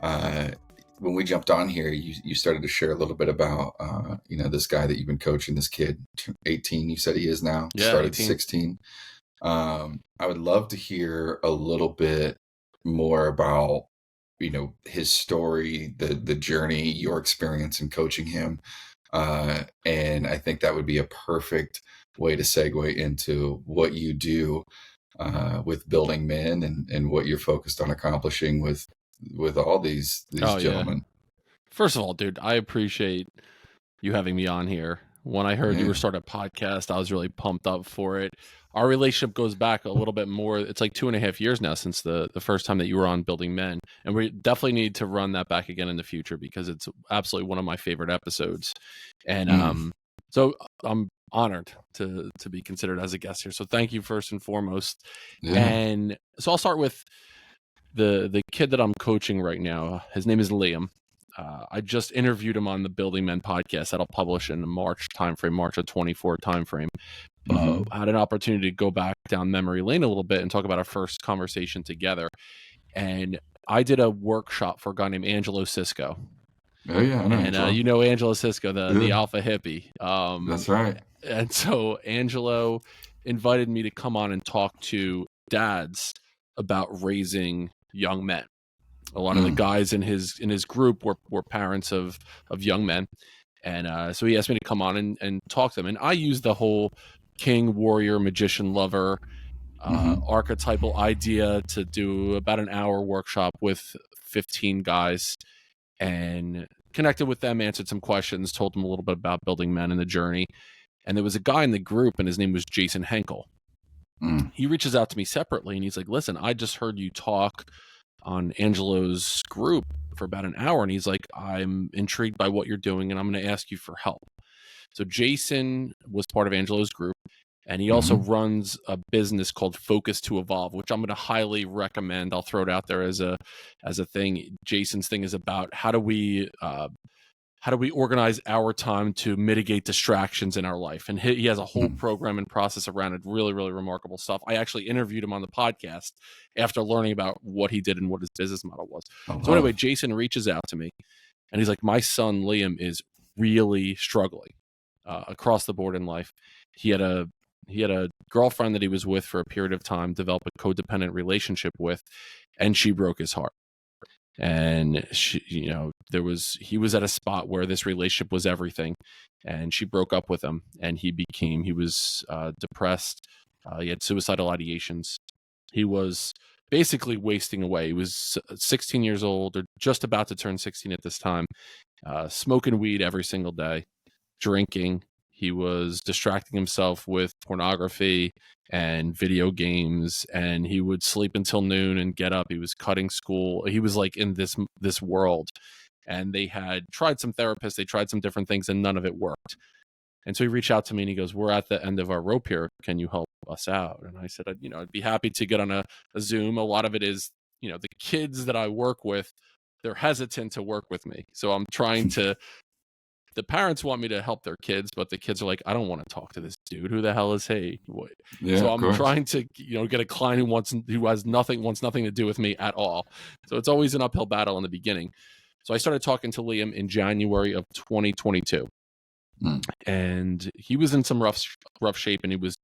uh, when we jumped on here, you started to share a little bit about, this guy that you've been coaching, this kid, 18, you said he is now, Yeah, started 18. 16. I would love to hear a little bit more about, his story, the journey, your experience in coaching him. And I think that would be a perfect way to segue into what you do with building men and what you're focused on accomplishing with all these gentlemen. First of all, dude, I appreciate you having me on here. When I heard you were starting a podcast, I was really pumped up for it. Our relationship goes back a little bit more. It's like 2.5 years now since the first time that you were on Building Men. And we definitely need to run that back again in the future because it's absolutely one of my favorite episodes. And so I'm honored to be considered as a guest here. So thank you first and foremost. Yeah. And so I'll start with the kid that I'm coaching right now. His name is Liam. I just interviewed him on the Building Men podcast that'll publish in the March of 24 timeframe. Had an opportunity to go back down memory lane a little bit and talk about our first conversation together. And I did a workshop for a guy named Angelo Cisco. Oh yeah, I know. And Angelo Cisco, the alpha hippie. That's right. And so Angelo invited me to come on and talk to dads about raising young men. A lot of the guys in his group were parents of young men. And so he asked me to come on and talk to them. And I used the whole king, warrior, magician, lover archetypal idea to do about an hour workshop with 15 guys and connected with them, answered some questions, told them a little bit about Building Men and the journey. And there was a guy in the group, and his name was Jason Henkel. He reaches out to me separately, and he's like, listen, I just heard you talk on Angelo's group for about an hour. And he's like, I'm intrigued by what you're doing, and I'm going to ask you for help. So Jason was part of Angelo's group, and he also runs a business called Focus to Evolve, which I'm going to highly recommend. I'll throw it out there as a thing. Jason's thing is about how do we organize our time to mitigate distractions in our life? And he has a whole program and process around it. Really, really remarkable stuff. I actually interviewed him on the podcast after learning about what he did and what his business model was. So anyway, Jason reaches out to me, and he's like, my son, Liam, is really struggling across the board in life. He had a girlfriend that he was with for a period of time, developed a codependent relationship with, and she broke his heart. And she, he was at a spot where this relationship was everything, and she broke up with him, and he was depressed. He had suicidal ideations. He was basically wasting away. He was 16 years old, or just about to turn 16 at this time, smoking weed every single day, drinking. He was distracting himself with pornography and video games, and he would sleep until noon and get up. He was cutting school. He was like in this world, and they had tried some therapists. They tried some different things, and none of it worked. And so he reached out to me, and he goes, we're at the end of our rope here. Can you help us out? And I said, I'd be happy to get on a Zoom. A lot of it is, the kids that I work with, they're hesitant to work with me. So I'm trying to the parents want me to help their kids, but the kids are like, I don't want to talk to this dude. Who the hell is he? Yeah, so I'm trying to, get a client who wants nothing to do with me at all. So it's always an uphill battle in the beginning. So I started talking to Liam in January of 2022. And he was in some rough shape, and he was,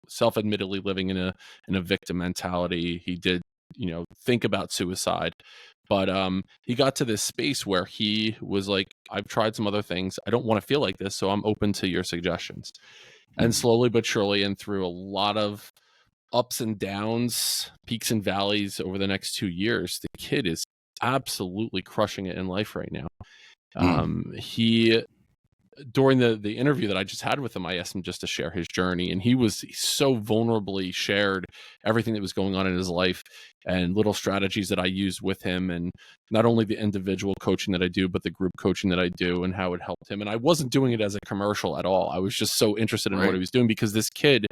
self-admittedly living in a victim mentality. He did, think about suicide. But he got to this space where he was like, I've tried some other things. I don't want to feel like this, so I'm open to your suggestions. And slowly but surely, and through a lot of ups and downs, peaks and valleys over the next 2 years, the kid is absolutely crushing it in life right now. He, during the interview that I just had with him, I asked him just to share his journey, and he so vulnerably shared everything that was going on in his life and little strategies that I used with him, and not only the individual coaching that I do, but the group coaching that I do and how it helped him. And I wasn't doing it as a commercial at all. I was just so interested in what he was doing, because this kid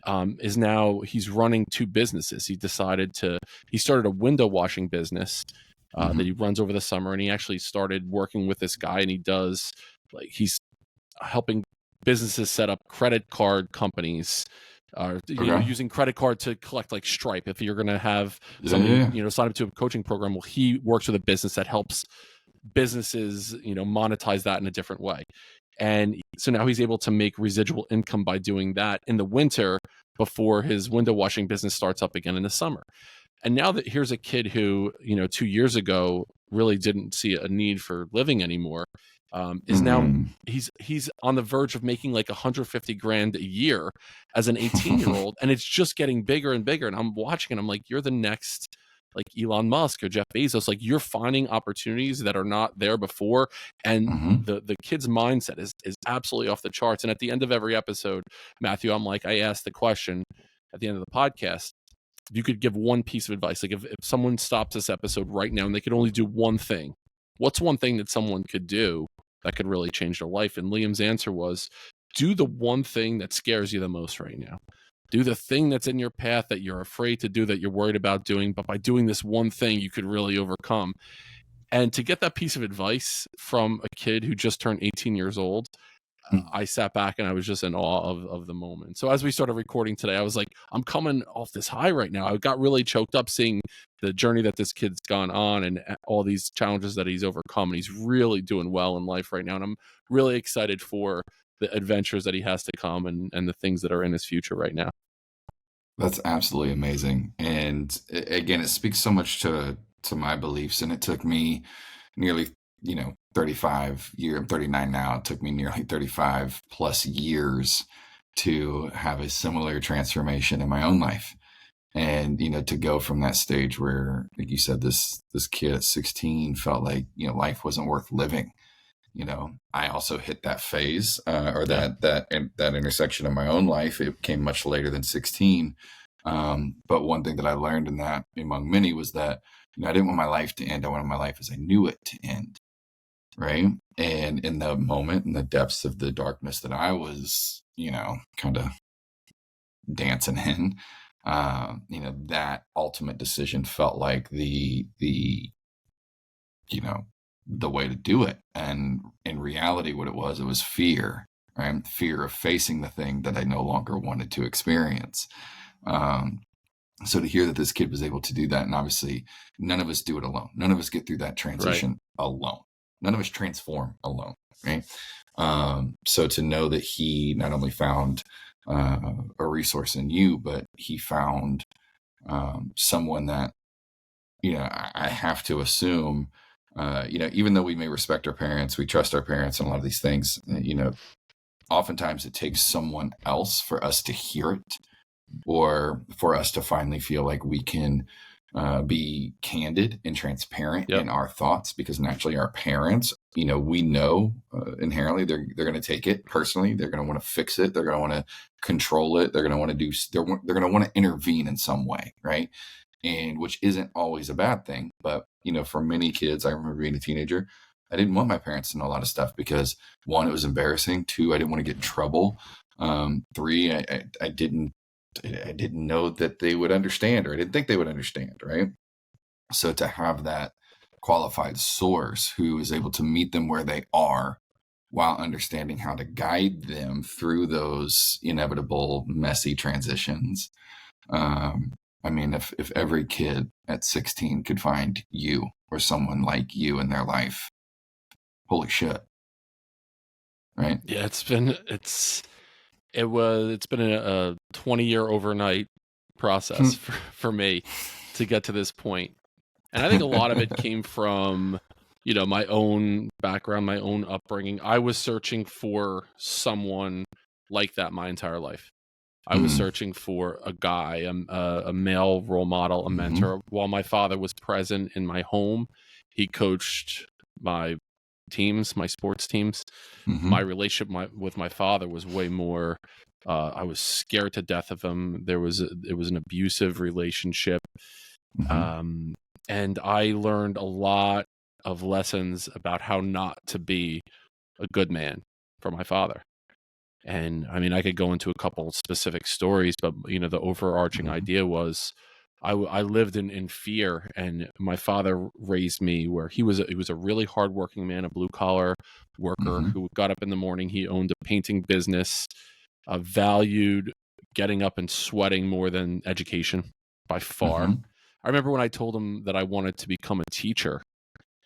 he's running 2 businesses. He started a window washing business that he runs over the summer, and he actually started working with this guy, and he's helping businesses set up credit card companies Okay. using credit card to collect like Stripe. If you're going to have Yeah, yeah, somebody, yeah. sign up to a coaching program, well, he works with a business that helps businesses, monetize that in a different way. And so now he's able to make residual income by doing that in the winter before his window washing business starts up again in the summer. And now that here's a kid who, 2 years ago really didn't see a need for living anymore, is now Mhm. he's on the verge of making like 150 grand a year as an 18-year-old, and it's just getting bigger and bigger. And I'm watching and I'm like, you're the next like Elon Musk or Jeff Bezos. Like, you're finding opportunities that are not there before, and Mhm. the kid's mindset is absolutely off the charts. And at the end of every episode, Matthew, I asked the question at the end of the podcast, if you could give one piece of advice, like if someone stops this episode right now and they could only do one thing, what's one thing that someone could do that could really change their life? And Liam's answer was, do the one thing that scares you the most right now. Do the thing that's in your path that you're afraid to do, that you're worried about doing, but by doing this one thing, you could really overcome. And to get that piece of advice from a kid who just turned 18 years old, I sat back and I was just in awe of the moment. So as we started recording today, I was like, I'm coming off this high right now. I got really choked up seeing the journey that this kid's gone on and all these challenges that he's overcome. And he's really doing well in life right now. And I'm really excited for the adventures that he has to come and the things that are in his future right now. That's absolutely amazing. And again, it speaks so much to my beliefs. And it took me nearly, 35 years, I'm 39 now. It took me nearly 35 plus years to have a similar transformation in my own life. And, to go from that stage where, like you said, this kid at 16 felt like, life wasn't worth living. I also hit that phase, or Yeah. that intersection in my own life. It came much later than 16. But one thing that I learned in that, among many, was that, I didn't want my life to end. I wanted my life as I knew it to end. Right. And in the moment, in the depths of the darkness that I was, kind of dancing in, that ultimate decision felt like you know, the way to do it. And in reality, what it was fear, right? Fear of facing the thing that I no longer wanted to experience. Um, so to hear that this kid was able to do that, and obviously none of us do it alone. None of us get through that Right. transition alone. None of us transform alone, right? So to know that he not only found a resource in you, but he found someone that, I have to assume, even though we may respect our parents, we trust our parents and a lot of these things, oftentimes it takes someone else for us to hear it, or for us to finally feel like we can be candid and transparent Yep. in our thoughts, because naturally our parents, we know inherently they're going to take it personally. They're going to want to fix it. They're going to want to control it. They're going to want to they're going to want to intervene in some way. Right. And which isn't always a bad thing. But, for many kids, I remember being a teenager, I didn't want my parents to know a lot of stuff because, one, it was embarrassing. Two, I didn't want to get in trouble. Three, I didn't know that they would understand, or I didn't think they would understand. Right. So to have that qualified source who is able to meet them where they are while understanding how to guide them through those inevitable, messy transitions. I mean, if every kid at 16 could find you or someone like you in their life, holy shit. Right. Yeah. It's been a 20-year overnight process for me to get to this point. And I think a lot of it came from, my own background, my own upbringing. I was searching for someone like that my entire life. I was searching for a guy, a male role model, a mentor. While my father was present in my home, he coached my teams, my sports teams. My relationship with my father was way more. I was scared to death of him. It was an abusive relationship, and I learned a lot of lessons about how not to be a good man for my father. And I mean, I could go into a couple specific stories, but the overarching idea was I lived in fear, and my father raised me where he was a really hardworking man, a blue collar worker who got up in the morning. He owned a painting business, valued getting up and sweating more than education by far. Mm-hmm. I remember when I told him that I wanted to become a teacher.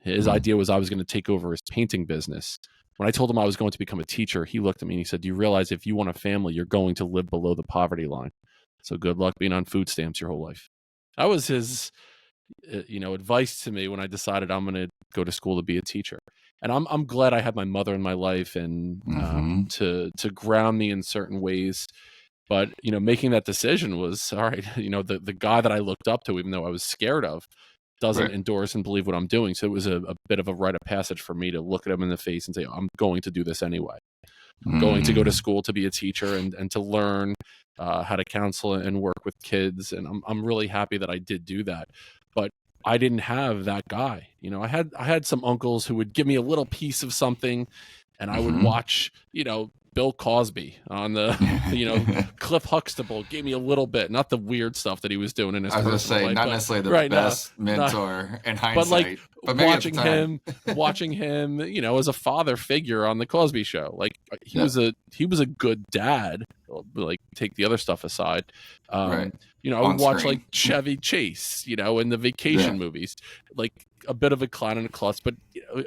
His Mm. idea was I was going to take over his painting business. When I told him I was going to become a teacher, he looked at me and he said, "Do you realize if you want a family, you're going to live below the poverty line? So good luck being on food stamps your whole life." That was his, advice to me when I decided I'm going to go to school to be a teacher. And I'm glad I had my mother in my life and Mm-hmm. to ground me in certain ways. But making that decision was all right. The guy that I looked up to, even though I was scared of, doesn't Right. endorse and believe what I'm doing. So it was a bit of a rite of passage for me to look at him in the face and say, I'm going to do this anyway. I'm going to go to Mm. school to be a teacher and to learn how to counsel and work with kids. And I'm really happy that I did do that. But I didn't have that guy. I had some uncles who would give me a little piece of something, and I would Mm-hmm. watch, Bill Cosby on the, Cliff Huxtable gave me a little bit, not the weird stuff that he was doing in his I was gonna personal say, life, not but necessarily the right, no, best no, mentor in but like hindsight, but maybe at the time. watching him, as a father figure on the Cosby Show. Like he Yeah. was a good dad. Like take the other stuff aside. Right. I would On watch like screen. Chevy Chase, in the vacation Yeah. movies, like a bit of a clown and a klutz, but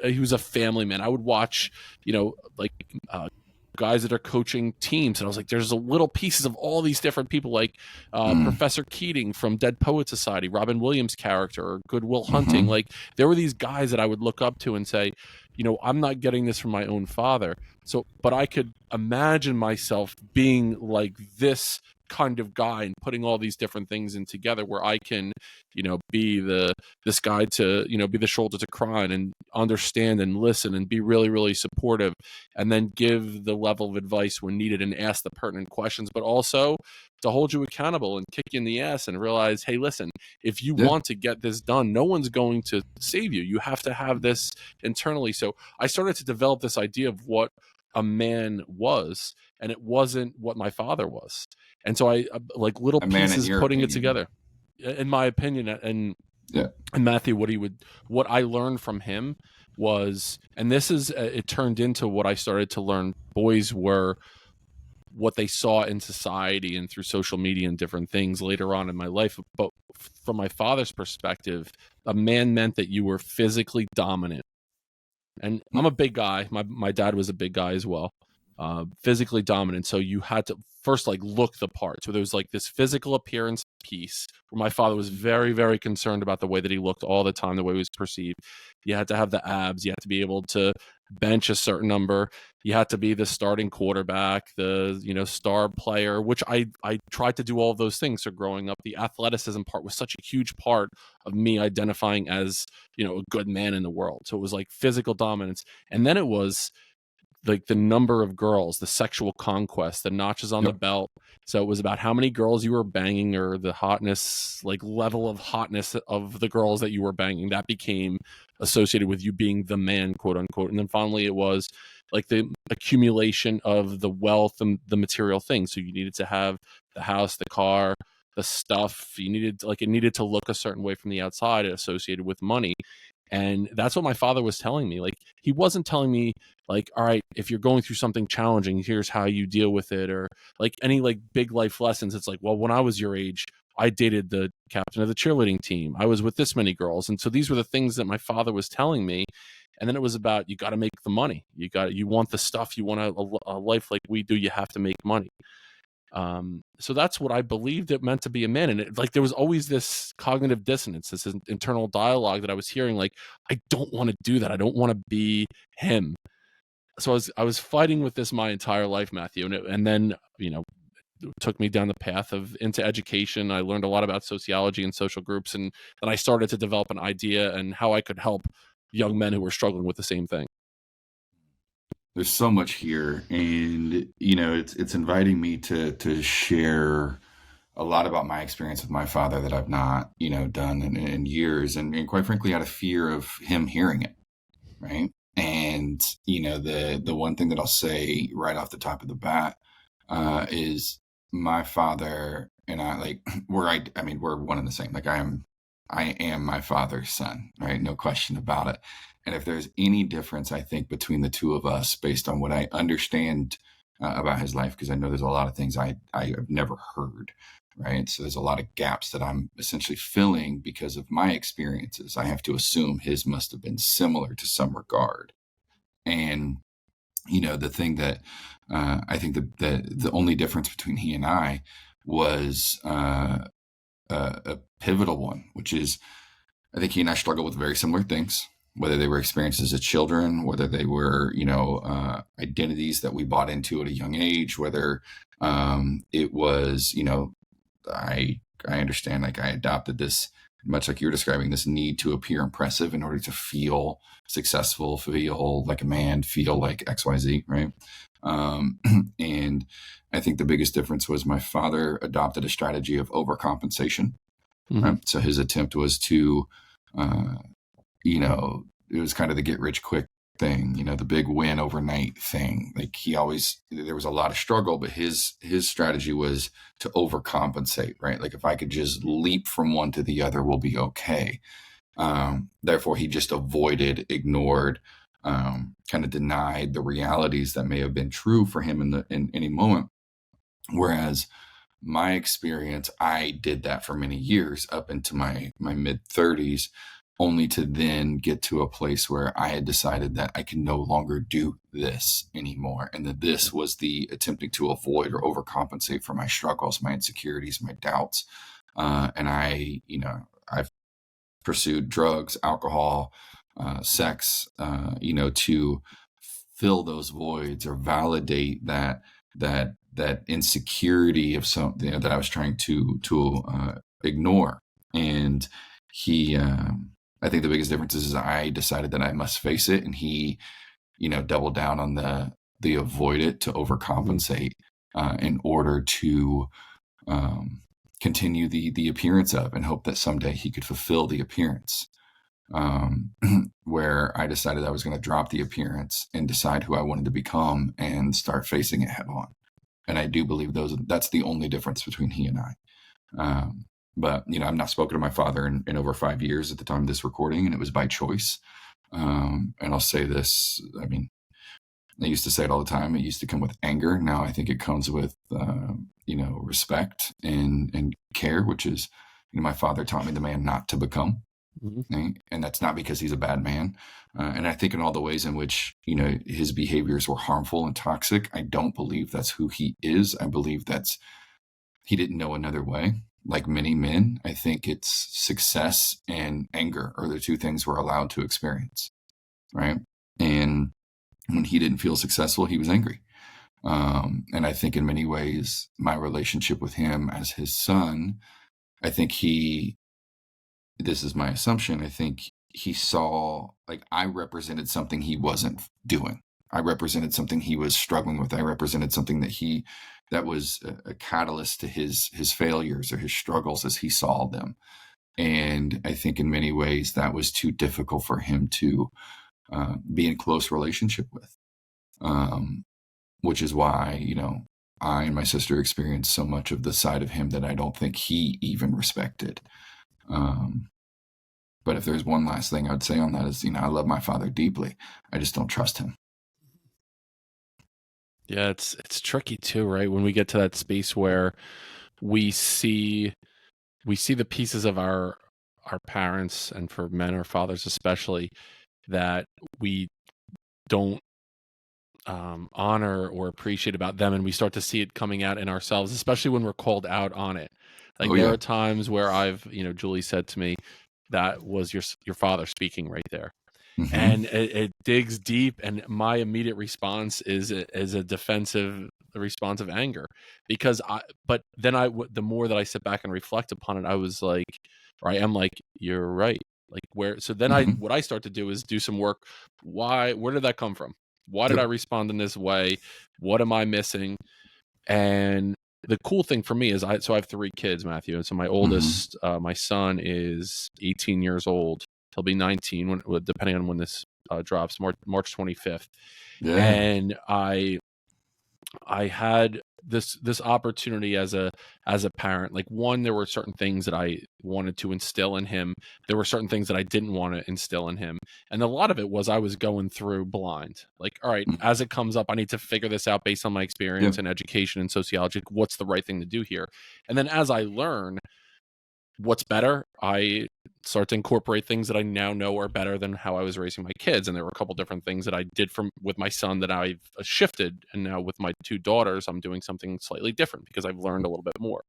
he was a family man. I would watch, like guys that are coaching teams, and I was like, there's a little pieces of all these different people, like Mm. Professor Keating from Dead Poet Society, Robin Williams' character, or Good Will Hunting. Mm-hmm. Like there were these guys that I would look up to and say, I'm not getting this from my own father, but I could imagine myself being like this kind of guy and putting all these different things in together where I can, be this guy to, be the shoulder to cry on and understand and listen and be really, really supportive, and then give the level of advice when needed and ask the pertinent questions, but also to hold you accountable and kick you in the ass and realize, hey, listen, if you Yeah. want to get this done, no one's going to save you. You have to have this internally. So I started to develop this idea of what a man was, and it wasn't what my father was. And so I like little A man in pieces your putting it opinion. together, in my opinion. Yeah. And Matthew, what I learned from him was, and this is, it turned into what I started to learn. Boys were what they saw in society and through social media and different things later on in my life. But from my father's perspective, a man meant that you were physically dominant. And I'm a big guy. My dad was a big guy as well, physically dominant. So you had to first like look the part. So there was like this physical appearance piece where my father was very, very concerned about the way that he looked all the time, the way he was perceived. You had to have the abs. You had to be able to bench a certain number. You had to be the starting quarterback, the star player, which I tried to do all of those things. So growing up, the athleticism part was such a huge part of me identifying as a good man in the world. So it was like physical dominance, and then it was like the number of girls, the sexual conquest, the notches on the Yep. belt. So it was about how many girls you were banging, or the hotness, like level of hotness of the girls that you were banging. That became associated with you being the man, quote unquote. And then finally it was like the accumulation of the wealth and the material things. So you needed to have the house, the car, the stuff. You needed, like, it needed to look a certain way from the outside associated with money. And that's what my father was telling me. Like, he wasn't telling me, like, all right, if you're going through something challenging, here's how you deal with it, or like any like big life lessons. It's like, well, when I was your age, I dated the captain of the cheerleading team. I was with this many girls. And so these were the things that my father was telling me. And then it was about, you got to make the money. You want the stuff, you want a life like we do, you have to make money. So that's what I believed it meant to be a man. And like, there was always this cognitive dissonance, this internal dialogue that I was hearing. Like, I don't want to do that. I don't want to be him. So I was fighting with this my entire life, Matthew. And then, it took me down the path of into education. I learned a lot about sociology and social groups. And then I started to develop an idea and how I could help young men who were struggling with the same thing. There's so much here, and it's inviting me to share a lot about my experience with my father that I've not done in years, and quite frankly out of fear of him hearing it, right? And the one thing that I'll say right off the top of the bat is my father and I, like, we're one and the same. Like, I am my father's son, right? No question about it. And if there's any difference, I think, between the two of us, based on what I understand about his life, because I know there's a lot of things I have never heard, right? So there's a lot of gaps that I'm essentially filling because of my experiences. I have to assume his must have been similar to some regard. And the thing that I think the only difference between he and I was a pivotal one, which is I think he and I struggle with very similar things, whether they were experiences as children, whether they were, identities that we bought into at a young age, whether it was, I understand, like I adopted this, much like you're describing, this need to appear impressive in order to feel successful, feel like a man, feel like XYZ, right? And I think the biggest difference was my father adopted a strategy of overcompensation. Mm-hmm. Right? So his attempt was to, uh, it was kind of the get rich quick thing, the big win overnight thing. Like there was a lot of struggle, but his strategy was to overcompensate, right? Like if I could just leap from one to the other, we'll be okay. Therefore, he just avoided, ignored, kind of denied the realities that may have been true for him in any moment. Whereas my experience, I did that for many years up into my mid 30s, only to then get to a place where I had decided that I can no longer do this anymore. And that this was the attempting to avoid or overcompensate for my struggles, my insecurities, my doubts. And I've pursued drugs, alcohol, sex, to fill those voids or validate that insecurity of something that I was trying to ignore. And he, I think the biggest difference is I decided that I must face it, and he, doubled down on the avoid it to overcompensate in order to continue the appearance of, and hope that someday he could fulfill the appearance. Where I decided I was going to drop the appearance and decide who I wanted to become and start facing it head on. And I do believe that's the only difference between he and I. But I've not spoken to my father in over 5 years at the time of this recording, and it was by choice. And I'll say this, I mean, I used to say it all the time. It used to come with anger. Now I think it comes with, respect and care, which is, my father taught me the man not to become. Mm-hmm. Right? And that's not because he's a bad man. And I think in all the ways in which, his behaviors were harmful and toxic, I don't believe that's who he is. I believe he didn't know another way. Like many men, I think it's success and anger are the two things we're allowed to experience. Right. And when he didn't feel successful, he was angry. And I think in many ways, my relationship with him as his son, I think this is my assumption, I think he saw, like, I represented something he wasn't doing. I represented something he was struggling with. I represented something that was a catalyst to his failures or his struggles as he saw them. And I think in many ways that was too difficult for him to be in close relationship with, which is why, I and my sister experienced so much of the side of him that I don't think he even respected. But if there's one last thing I'd say on that is, I love my father deeply. I just don't trust him. Yeah, it's tricky too, right? When we get to that space where we see the pieces of our parents, and for men, our fathers especially, that we don't honor or appreciate about them, and we start to see it coming out in ourselves, especially when we're called out on it. Like Oh there yeah. are times where Julie said to me, that was your father speaking right there. Mm-hmm. And it digs deep, and my immediate response is a defensive response of anger, because the more that I sit back and reflect upon it, I was like, or I am like, you're right. Like so then Mm-hmm. what I start to do is do some work. Where did that come from? Why did Yep. I respond in this way? What am I missing? And the cool thing for me is I have 3 kids, Matthew. And so my Mm-hmm. oldest, my son, is 18 years old. He'll be 19 depending on when this drops, March 25th. Yeah. And I had this opportunity as a parent. Like, one, there were certain things that I wanted to instill in him. There were certain things that I didn't want to instill in him. And a lot of it was I was going through blind. Like, all right, Mhm. as it comes up, I need to figure this out based on my Yeah. experience in education and sociology. What's the right thing to do here? And then as I learn what's better, I start to incorporate things that I now know are better than how I was raising my kids. And there were a couple different things that I did from with my son that I've shifted, and now with my two daughters, I'm doing something slightly different because I've learned a little bit more.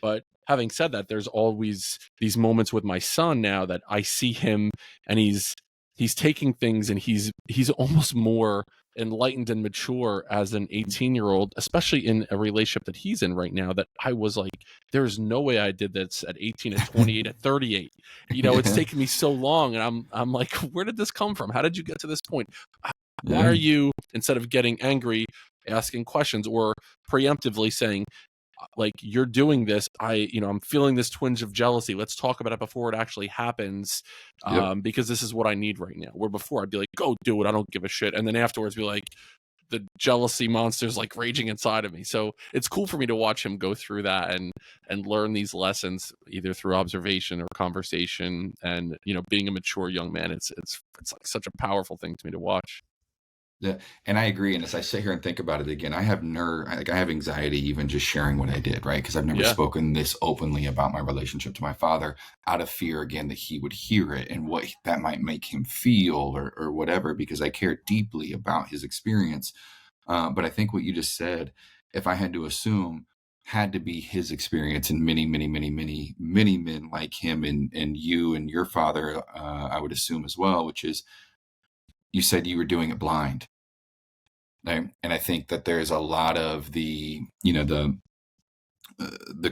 But having said that, there's always these moments with my son now that I see him, and he's taking things, and he's almost more enlightened and mature as an 18-year-old, especially in a relationship that he's in right now, that I was like, there's no way I did this at 18, at 28, at 38. It's Yeah. taken me so long, and I'm like, where did this come from? How did you get to this point? Why are Yeah. you, instead of getting angry, asking questions, or preemptively saying, like, you're doing this, I'm feeling this twinge of jealousy, let's talk about it before it actually happens, Yep. because this is what I need right now. Where before I'd be like, go do it, I don't give a shit, and then afterwards be like, the jealousy monster's like raging inside of me. So it's cool for me to watch him go through that and learn these lessons, either through observation or conversation, and being a mature young man. It's like such a powerful thing to me to watch. Yeah, and I agree, and as I sit here and think about it again, I have anxiety even just sharing what I did, right? Because I've never Yeah. spoken this openly about my relationship to my father out of fear, again, that he would hear it and what that might make him feel or whatever, because I care deeply about his experience. But I think what you just said, if I had to assume, had to be his experience, and many, many, many, many, many men like him and you and your father, I would assume as well, which is, you said you were doing it blind. Right? And I think that there's a lot of the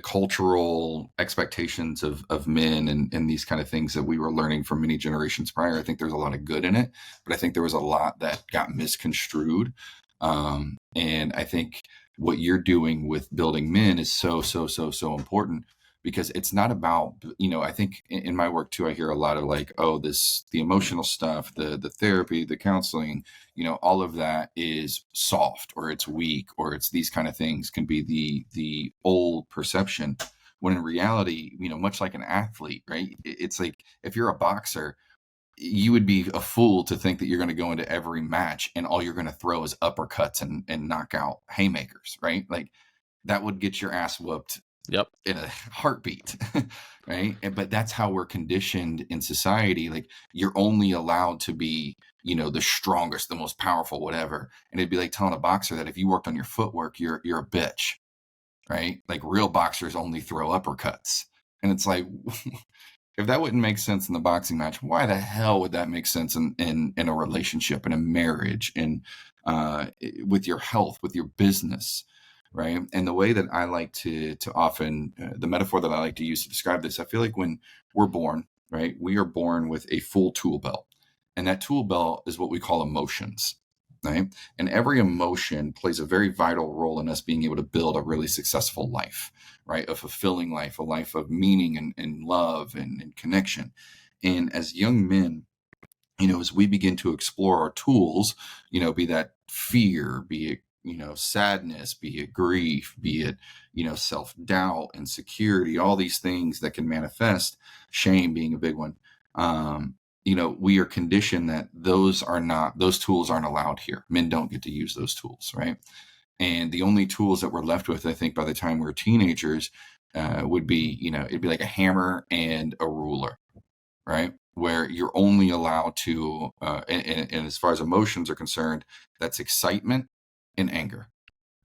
cultural expectations of men and these kind of things that we were learning from many generations prior. I think there's a lot of good in it, but I think there was a lot that got misconstrued. And I think what you're doing with building men is so, so, so, so important, because it's not about, I think in my work too, I hear a lot of like, oh, the emotional stuff, the therapy, the counseling, all of that is soft, or it's weak, or it's these kind of things can be the old perception, when in reality, much like an athlete, right? It's like, if you're a boxer, you would be a fool to think that you're going to go into every match and all you're going to throw is uppercuts and knock out haymakers, right? Like, that would get your ass whooped Yep. in a heartbeat. Right? But that's how we're conditioned in society. Like, you're only allowed to be, the strongest, the most powerful, whatever. And it'd be like telling a boxer that if you worked on your footwork, you're a bitch, right? Like, real boxers only throw uppercuts. And it's like, if that wouldn't make sense in the boxing match, why the hell would that make sense in a relationship, in a marriage, and with your health, with your business, right? And the way that I like to often, the metaphor that I like to use to describe this, I feel like when we're born, right, we are born with a full tool belt, and that tool belt is what we call emotions, right? And every emotion plays a very vital role in us being able to build a really successful life, right? A fulfilling life, a life of meaning and love and connection. And as young men, as we begin to explore our tools, be that fear, be it, sadness, be it grief, be it, self doubt, insecurity, all these things that can manifest, shame being a big one. We are conditioned that those tools aren't allowed here. Men don't get to use those tools, right? And the only tools that we're left with, I think, by the time we're teenagers, would be, it'd be like a hammer and a ruler, right? Where you're only allowed to, and as far as emotions are concerned, that's excitement and anger.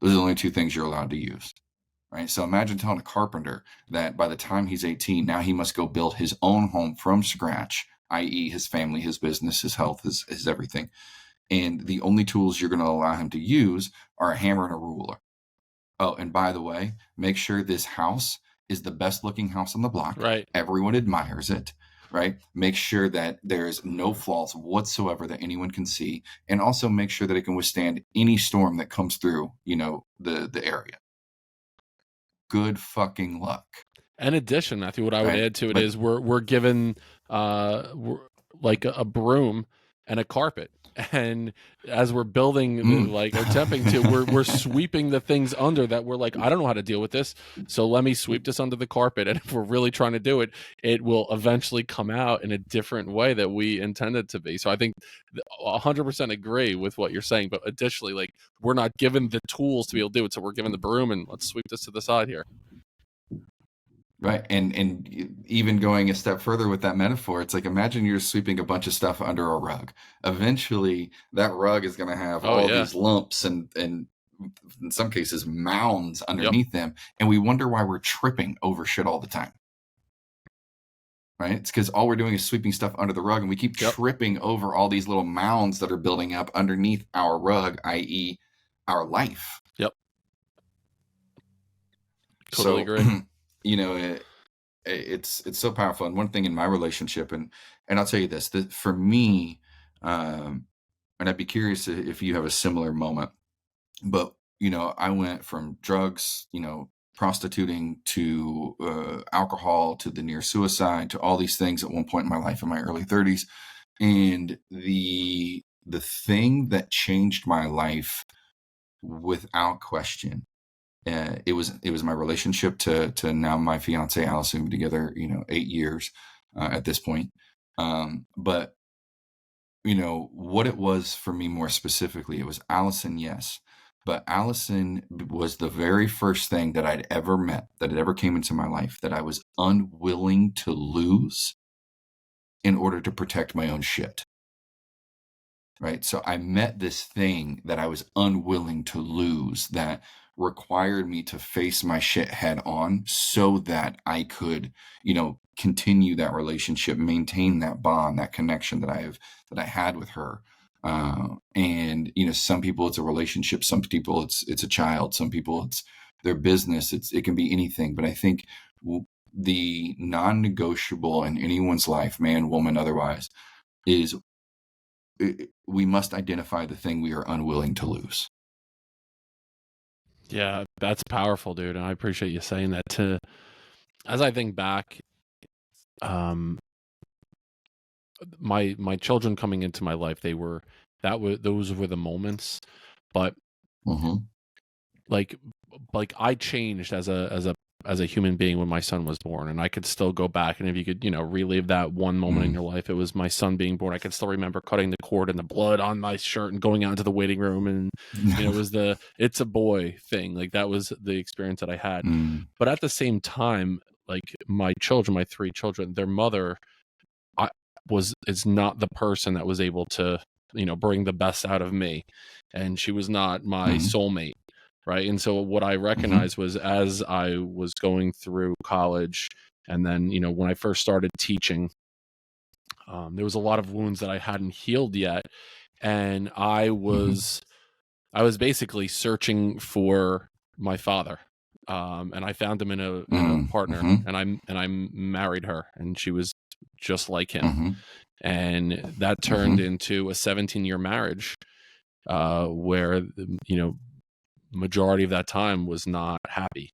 Those are the only two things you're allowed to use, right? So imagine telling a carpenter that by the time he's 18, now he must go build his own home from scratch, i.e., his family, his business, his health, his everything. And the only tools you're going to allow him to use are a hammer and a ruler. Oh, and by the way, make sure this house is the best looking house on the block. Right. Everyone admires it, right? Make sure that there's no flaws whatsoever that anyone can see. And also make sure that it can withstand any storm that comes through, the area. Good fucking luck, In addition, Matthew, what I would right? add to it Like, is we're given we're, like a broom and a carpet, And as we're building Mm. like, or attempting to, we're sweeping the things under that we're like, I don't know how to deal with this, so let me sweep this under the carpet. And if we're really trying to do it, it will eventually come out in a different way that we intended to be. So I think 100% agree with what you're saying, but additionally, like, we're not given the tools to be able to do it, so we're given the broom and let's sweep this to the side here. Right. And even going a step further with that metaphor, it's like, imagine you're sweeping a bunch of stuff under a rug. Eventually, that rug is going to have Oh all yeah. these lumps and in some cases mounds Yep. underneath them. And we wonder why we're tripping over shit all the time. Right? It's because all we're doing is sweeping stuff under the rug, and we keep Yep. tripping over all these little mounds that are building up underneath our rug, i.e., our life. Yep. Totally So, agree. you know, it's so powerful. And one thing in my relationship, and I'll tell you this, that for me, and I'd be curious if you have a similar moment, but I went from drugs, prostituting, to alcohol, to the near suicide, to all these things at one point in my life in my early 30s. And the thing that changed my life without question, it was my relationship to now my fiance Allison. We've been together 8 years at this point. But what it was for me more specifically, it was Allison, yes, but Allison was the very first thing that I'd ever met, that had ever came into my life, that I was unwilling to lose in order to protect my own shit. Right. So I met this thing that I was unwilling to lose, that required me to face my shit head on so that I could, continue that relationship, maintain that bond, that connection that I had with her. And some people it's a relationship, some people it's a child, some people it's their business. It can be anything. But I think the non-negotiable in anyone's life, man, woman, otherwise, is we must identify the thing we are unwilling to lose. Yeah, that's powerful, dude. And I appreciate you saying that. As I think back, um, my children coming into my life, those were the moments. But Mm-hmm. like I changed as a human being when my son was born, and I could still go back, and if you could relive that one moment in Mm. your life, it was my son being born. I could still remember cutting the cord and the blood on my shirt and going out into the waiting room, and it was the "it's a boy" thing. Like, that was the experience that I had. Mm. But at the same time, like, my children, my three children, their mother is not the person that was able to bring the best out of me, and she was not my Mm. soulmate, right? And so what I Mm-hmm. recognized was, as I was going through college, and then when I first started teaching, there was a lot of wounds that I hadn't healed yet, and I Mm-hmm. was basically searching for my father. And I found him in a partner, Mm-hmm. and I married her, and she was just like him. Mm-hmm. And that turned Mm-hmm. into a 17-year marriage, where majority of that time was not happy,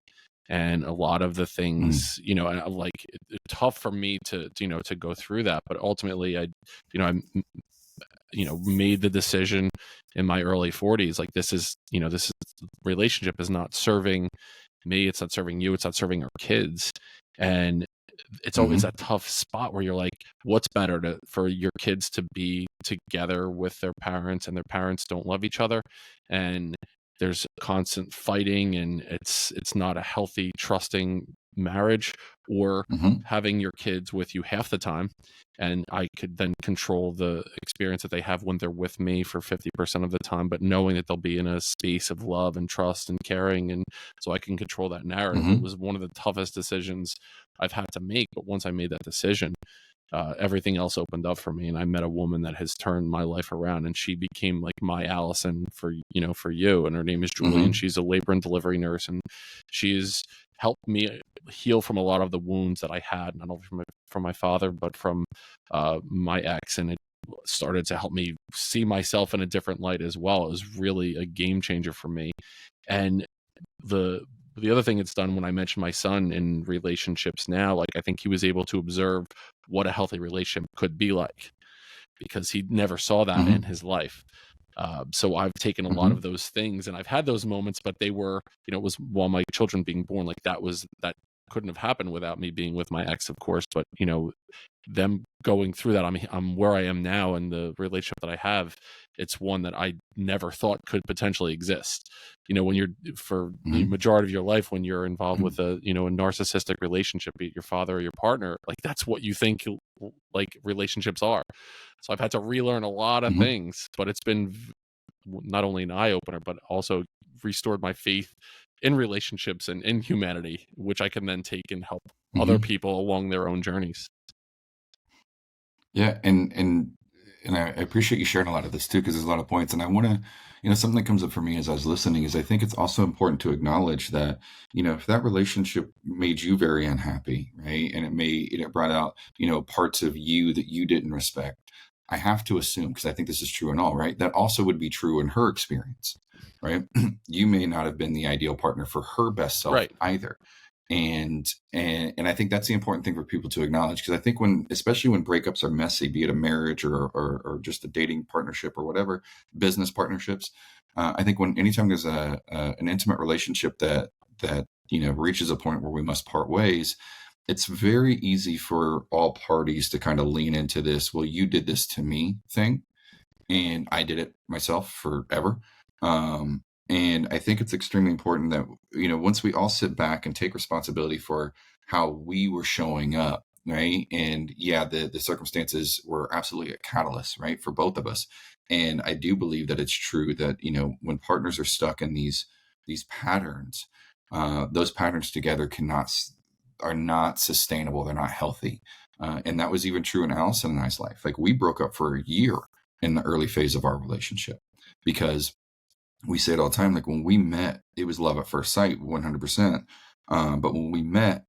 and a lot of the Mm. things, like, it's tough for me to go through that. But ultimately, I made the decision in my early 40s, like, this relationship is not serving me, it's not serving you, it's not serving our kids. And it's always Mm-hmm. that tough spot where you're like, what's better, for your kids to be together with their parents, and their parents don't love each other, and there's constant fighting, and it's not a healthy, trusting marriage, or Mm-hmm. having your kids with you half the time, and I could then control the experience that they have when they're with me for 50% of the time, but knowing that they'll be in a space of love and trust and caring, and so I can control that narrative. It Mm-hmm. was one of the toughest decisions I've had to make, but once I made that decision, everything else opened up for me, and I met a woman that has turned my life around, and she became like my Allison for you. And her name is Julie, and Mm-hmm. she's a labor and delivery nurse, and she's helped me heal from a lot of the wounds that I had, not only from my father, but from my ex. And it started to help me see myself in a different light as well. It was really a game changer for me. And the other thing it's done, when I mentioned my son in relationships now, like, I think he was able to observe what a healthy relationship could be like. because he never saw that in Mm-hmm. his life. So I've taken a lot Mm-hmm. of those things, and I've had those moments, but they were, it was while my children being born. Like that couldn't have happened without me being with my ex, of course. But them going through that, I'm where I am now, and the relationship that I have, it's one that I never thought could potentially exist. When you're, for the Mm-hmm. majority of your life, when you're involved with a narcissistic relationship, be it your father or your partner, like that's what you think like relationships are. So I've had to relearn a lot of Mm-hmm. things, but it's been not only an eye opener, but also restored my faith in relationships and in humanity, which I can then take and help other Mm-hmm. people along their own journeys. Yeah, and I appreciate you sharing a lot of this too, because there's a lot of points, and I want to, something that comes up for me as I was listening is I think it's also important to acknowledge that, if that relationship made you very unhappy, right, and it brought out, parts of you that you didn't respect. I have to assume, because I think this is true in all, right, that also would be true in her experience, right? You may not have been the ideal partner for her best self Right. either. And I think that's the important thing for people to acknowledge, because I think especially when breakups are messy, be it a marriage or just a dating partnership or whatever, business partnerships, I think anytime there's an intimate relationship that reaches a point where we must part ways, it's very easy for all parties to kind of lean into this, well, you did this to me thing, and I did it myself forever. And I think it's extremely important that, once we all sit back and take responsibility for how we were showing up, right? And yeah, the circumstances were absolutely a catalyst, right, for both of us. And I do believe that it's true that, when partners are stuck in these patterns, those patterns together are not sustainable. They're not healthy. And that was even true in Allison and I's life. Like, we broke up for a year in the early phase of our relationship, because we say it all the time, like, when we met, it was love at first sight, 100%. But when we met,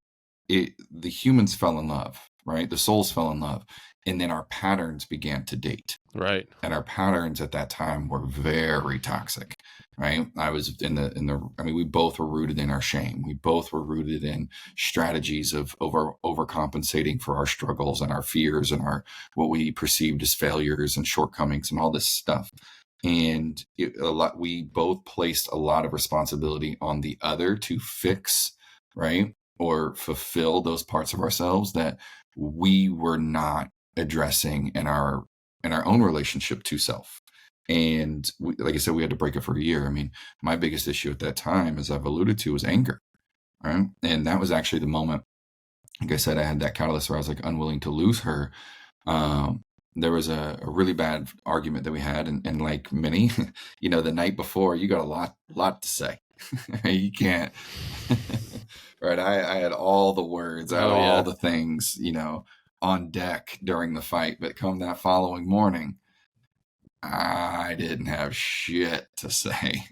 the humans fell in love, right? The souls fell in love. And then our patterns began to date. Right. And our patterns at that time were very toxic, right? I was I mean, we both were rooted in our shame. We both were rooted in strategies of overcompensating for our struggles and our fears and what we perceived as failures and shortcomings and all this stuff. And we both placed a lot of responsibility on the other to fix, right, or fulfill those parts of ourselves that we were not addressing in our own relationship to self. And like I said, we had to break it for a year. I mean, my biggest issue at that time, as I've alluded to, was anger, right? And that was actually the moment, like I said, I had that catalyst where I was like unwilling to lose her. Um, there was a really bad argument that we had, and like many, the night before, you got a lot to say. You can't, right? I had all the words, I had Oh all yeah. the things, on deck during the fight. But come that following morning, I didn't have shit to say.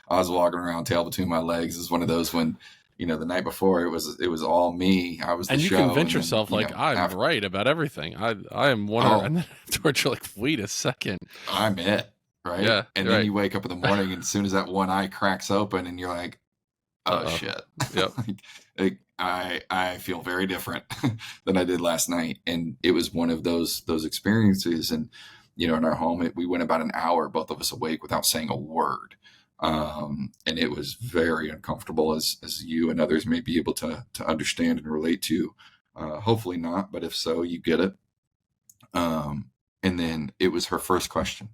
I was walking around tail between my legs. It's one of those when, the night before it was all me. I was the And you show, convince and then yourself like I'm after, right about everything. I am one of, oh, and then afterwards you're like, wait a second. I'm it, right? Yeah, And you're then right. you wake up in the morning, and as soon as that one eye cracks open, and you're like, oh Uh-oh. shit. Yep. I feel very different than I did last night. And it was one of those experiences. And, in our home, we went about an hour, both of us awake, without saying a word. And it was very uncomfortable, as you and others may be able to understand and relate to. Hopefully not, but if so, you get it. And then it was her first question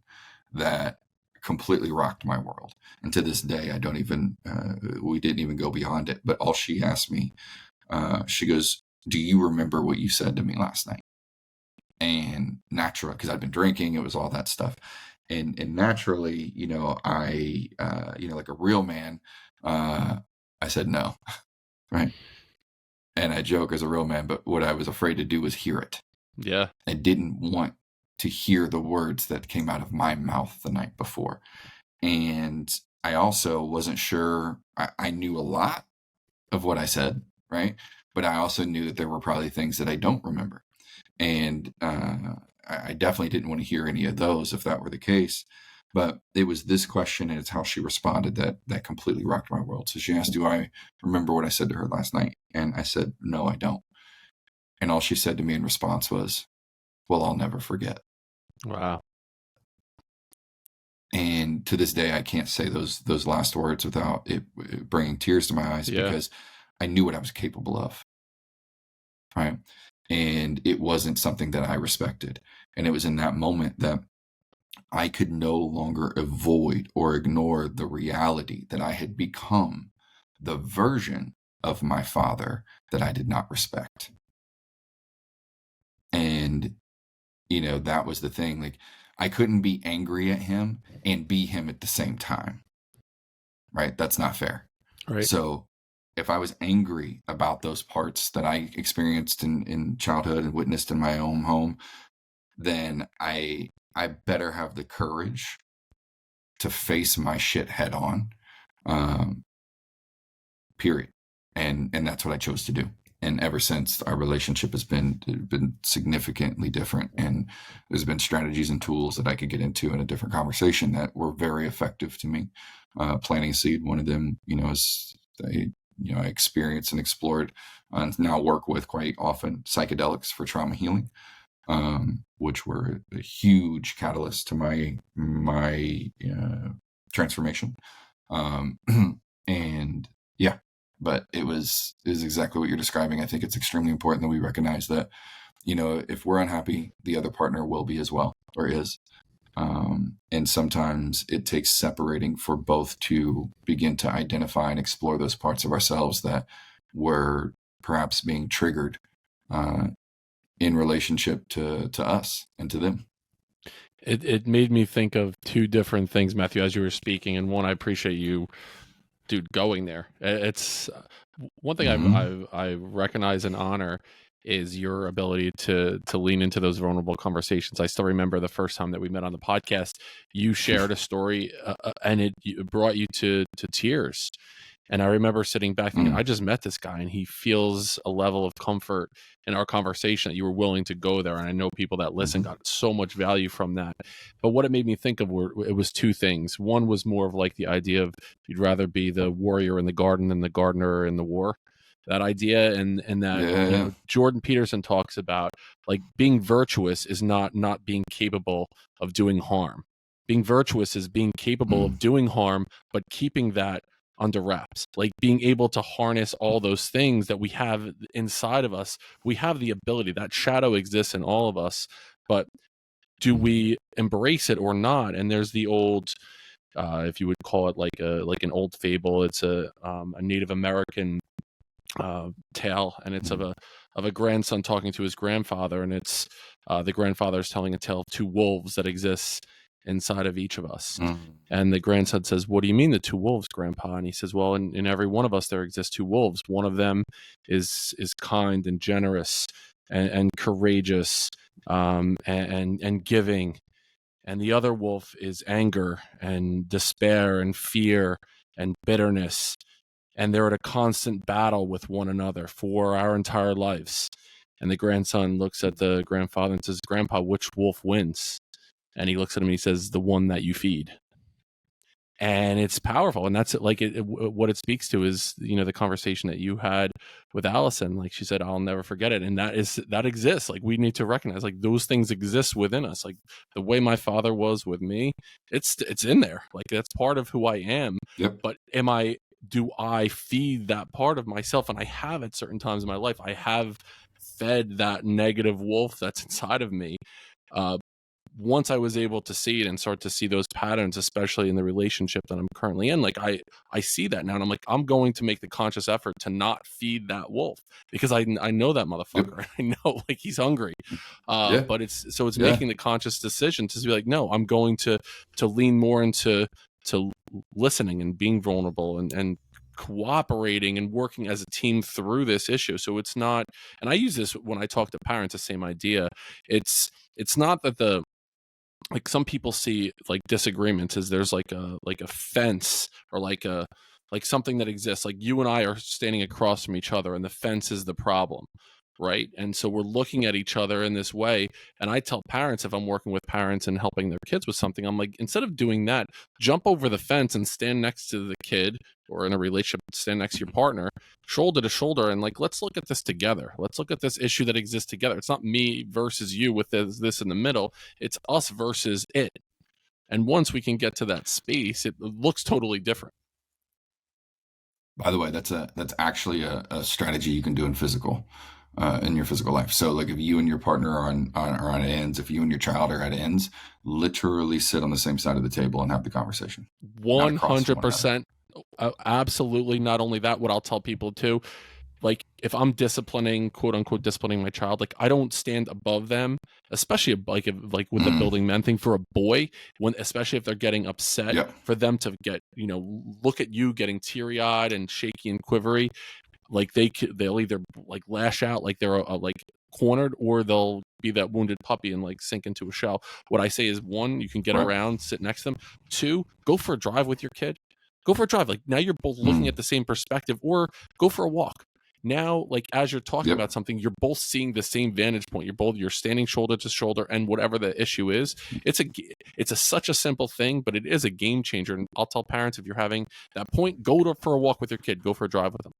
that completely rocked my world. And to this day, I don't even, we didn't even go beyond it. But all she asked me, she goes, do you remember what you said to me last night? And naturally, because I'd been drinking, it was all that stuff. And naturally, I, like a real man, I said no, right? And I joke as a real man, but what I was afraid to do was hear it. Yeah. I didn't want to hear the words that came out of my mouth the night before. And I also wasn't sure. I knew a lot of what I said, right? But I also knew that there were probably things that I don't remember. And I definitely didn't want to hear any of those if that were the case. But it was this question, and it's how she responded that completely rocked my world. So she asked, do I remember what I said to her last night? And I said, no, I don't. And all she said to me in response was, well, I'll never forget. Wow. And to this day, I can't say those last words without it bringing tears to my eyes, Yeah. because I knew what I was capable of, right? And it wasn't something that I respected. And it was in that moment that I could no longer avoid or ignore the reality that I had become the version of my father that I did not respect. And, that was the thing. Like, I couldn't be angry at him and be him at the same time, right? That's not fair. Right. So if I was angry about those parts that I experienced in childhood and witnessed in my own home, then I better have the courage to face my shit head on. Um, period. And that's what I chose to do. And ever since, our relationship has been significantly different. And there's been strategies and tools that I could get into in a different conversation that were very effective to me. Planting a seed, one of them, is I experienced and explored and now work with quite often psychedelics for trauma healing, which were a huge catalyst to my transformation. Um, and yeah, but it is exactly what you're describing. I think it's extremely important that we recognize that, if we're unhappy, the other partner will be as well, or is. And sometimes it takes separating for both to begin to identify and explore those parts of ourselves that were perhaps being triggered uh, in relationship to us and to them. It made me think of two different things, Matthew, as you were speaking, and one, I appreciate you, dude, going there. It's one thing Mm-hmm. I recognize and honor is your ability to lean into those vulnerable conversations. I still remember the first time that we met on the podcast. You shared a story, and it brought you to tears. And I remember sitting back thinking, I Mm, just met this guy and he feels a level of comfort in our conversation that you were willing to go there. And I know people that listen mm-hmm. got so much value from that. But what it made me think of it was two things. One was more of like the idea of you'd rather be the warrior in the garden than the gardener in the war. That idea, and that, Yeah. Jordan Peterson talks about, like, being virtuous is not being capable of doing harm. Being virtuous is being capable Mm, of doing harm, but keeping that under wraps, like being able to harness all those things that we have inside of us. We have the ability, that shadow exists in all of us, but do mm, we embrace it or not? And there's the old, if you would call it like an old fable, it's a Native American tale, and it's mm, of a grandson talking to his grandfather, and it's the grandfather is telling a tale of two wolves that exist inside of each of us. mm, And the grandson says, "What do you mean the two wolves, Grandpa?" And he says, "Well, in every one of us there exist two wolves. One of them is kind and generous and courageous, and giving, and the other wolf is anger and despair and fear and bitterness, and they're at a constant battle with one another for our entire lives." And the grandson looks at the grandfather and says, "Grandpa, which wolf wins?" And he looks at him and he says, "The one that you feed." And it's powerful, and that's like what it speaks to is, the conversation that you had with Allison. Like she said, "I'll never forget it," and that exists. Like, we need to recognize, like, those things exist within us. Like the way my father was with me, it's in there. Like, that's part of who I am. yep. But do I feed that part of myself? And I have at certain times in my life, I have fed that negative wolf that's inside of me. uh, Once I was able to see it and start to see those patterns, especially in the relationship that I'm currently in, like, I see that now, and I'm like, I'm going to make the conscious effort to not feed that wolf, because I know that Yep. motherfucker. I know, like, he's hungry. Yeah. But it's Yeah. making the conscious decision to be like, no, I'm going to lean more into to listening and being vulnerable and cooperating and working as a team through this issue. So it's not, and I use this when I talk to parents, the same idea. It's not that the, like, some people see like disagreements as there's like a fence, or like something that exists, like you and I are standing across from each other and the fence is the problem, right? And so we're looking at each other in this way. And I tell parents, if I'm working with parents and helping their kids with something, I'm like, instead of doing that, jump over the fence and stand next to the kid, or in a relationship, stand next to your partner shoulder to shoulder, and like, let's look at this together. Let's look at this issue that exists together. It's not me versus you with this in the middle. It's us versus it. And once we can get to that space, it looks totally different. By the way, that's actually a strategy you can do in your physical life. So like if you and your partner are on ends, if you and your child are at ends, literally sit on the same side of the table and have the conversation, not across from one another. 100%. Absolutely. Not only that, what I'll tell people too, like if I'm disciplining, quote unquote, disciplining my child, like I don't stand above them, especially like with the building men thing for a boy, especially if they're getting upset, Yep. for them to get, look at you getting teary eyed and shaky and quivery, like they'll either like lash out like they're like cornered, or they'll be that wounded puppy and like sink into a shell. What I say is, one, you can get Right. around, sit next to them. Two, go for a drive with your kid. Go for a drive. Like now you're both looking at the same perspective, or go for a walk. Now, like as you're talking Yep. about something, you're both seeing the same vantage point. You're standing shoulder to shoulder, and whatever the issue is, it's such a simple thing, but it is a game changer. And I'll tell parents, if you're having that point, for a walk with your kid, go for a drive with them.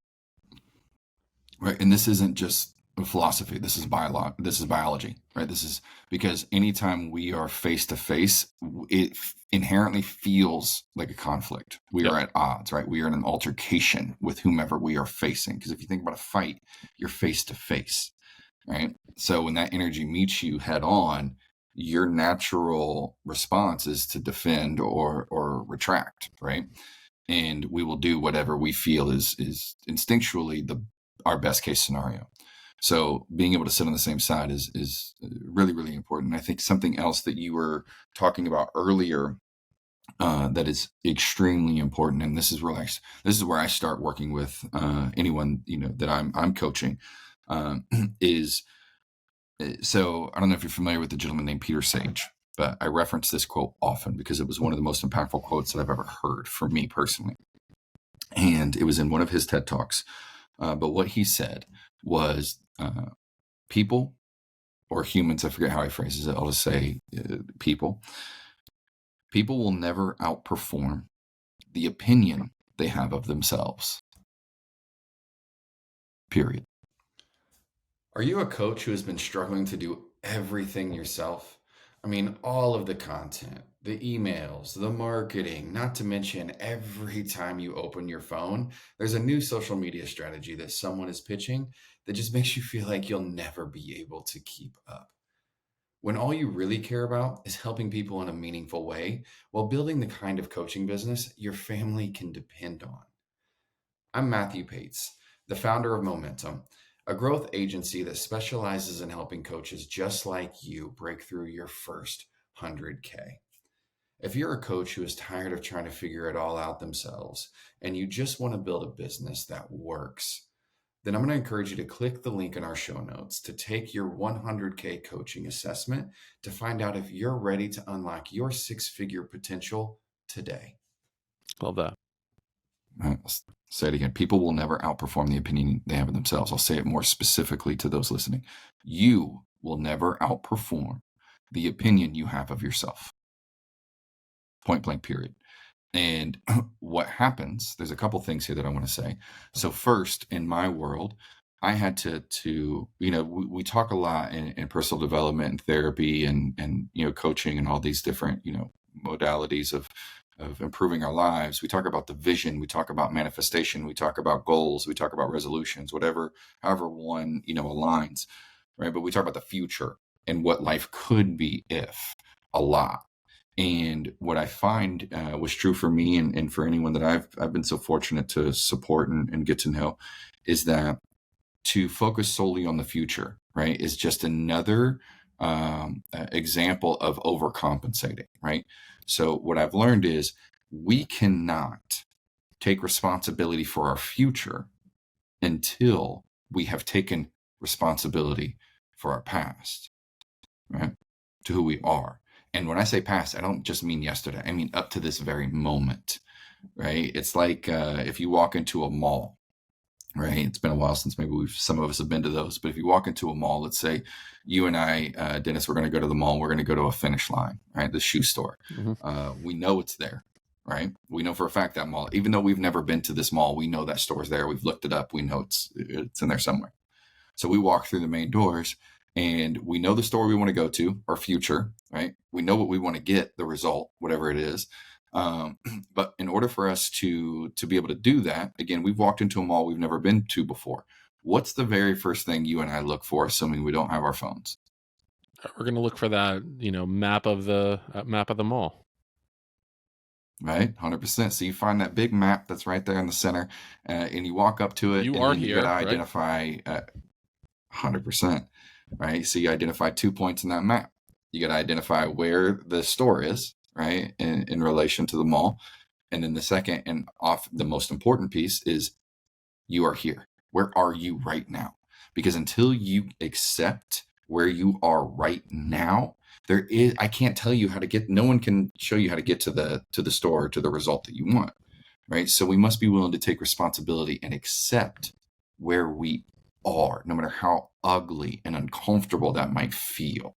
Right. And this isn't just philosophy. This is biology, right? This is because anytime we are face to face, it inherently feels like a conflict. We are at odds, right? We are in an altercation with whomever we are facing. Because if you think about a fight, you're face to face, right? So when that energy meets you head on, your natural response is to defend or retract, right? And we will do whatever we feel is instinctually our best case scenario. So being able to sit on the same side is really, really important. I think something else that you were talking about earlier that is extremely important, and this is where I start working with anyone that I'm coaching, is so I don't know if you're familiar with the gentleman named Peter Sage, but I reference this quote often because it was one of the most impactful quotes that I've ever heard for me personally, and it was in one of his TED Talks. But what he said was, people or humans, I forget how he phrases it, I'll just say people will never outperform the opinion they have of themselves. Period. Are you a coach who has been struggling to do everything yourself? I mean, all of the content, the emails, the marketing, not to mention every time you open your phone, there's a new social media strategy that someone is pitching that just makes you feel like you'll never be able to keep up. When all you really care about is helping people in a meaningful way while building the kind of coaching business your family can depend on. I'm Matthew Paetz, the founder of Momentum, a growth agency that specializes in helping coaches just like you break through your first 100K. If you're a coach who is tired of trying to figure it all out themselves and you just want to build a business that works, then I'm going to encourage you to click the link in our show notes to take your 100K coaching assessment to find out if you're ready to unlock your six-figure potential today. Love that. Let's say it again. People will never outperform the opinion they have of themselves. I'll say it more specifically to those listening. You will never outperform the opinion you have of yourself. Point blank, period. And what happens, there's a couple things here that I want to say. So first, in my world, I had to we talk a lot in personal development and therapy and coaching and all these different, modalities of improving our lives. We talk about the vision, we talk about manifestation, we talk about goals, we talk about resolutions, however one, aligns, right? But we talk about the future and what life could be if, a lot. And what I find was true for me and for anyone that I've been so fortunate to support and get to know is that to focus solely on the future, right, is just another example of overcompensating, right? So what I've learned is we cannot take responsibility for our future until we have taken responsibility for our past, right, to who we are. And when I say past, I don't just mean yesterday. I mean up to this very moment, right? It's like if you walk into a mall, right? It's been a while since maybe some of us have been to those. But if you walk into a mall, let's say you and I, Dennis, we're going to go to the mall. We're going to go to a Finish Line, right? The shoe store. Mm-hmm. We know it's there. right? We know for a fact that mall, even though we've never been to this mall, we know that store's there. We've looked it up. We know it's in there somewhere. So we walk through the main doors and we know the store we want to go to, our future, right? We know what we want to get, the result, whatever it is. But in order for us to be able to do that, again, we've walked into a mall we've never been to before. What's the very first thing you and I look for, assuming we don't have our phones? We're going to look for that, map of the mall. Right, 100%. So you find that big map that's right there in the center, and you walk up to it, You and are then you got to here, right? identify 100%, right? So you identify 2 points in that map. You got to identify where the store is, right, in relation to the mall. And then the second and off the most important piece is you are here. Where are you right now? Because until you accept where you are right now, I can't tell you how to get, no one can show you how to get to the store, to the result that you want, right? So we must be willing to take responsibility and accept where we are, no matter how ugly and uncomfortable that might feel,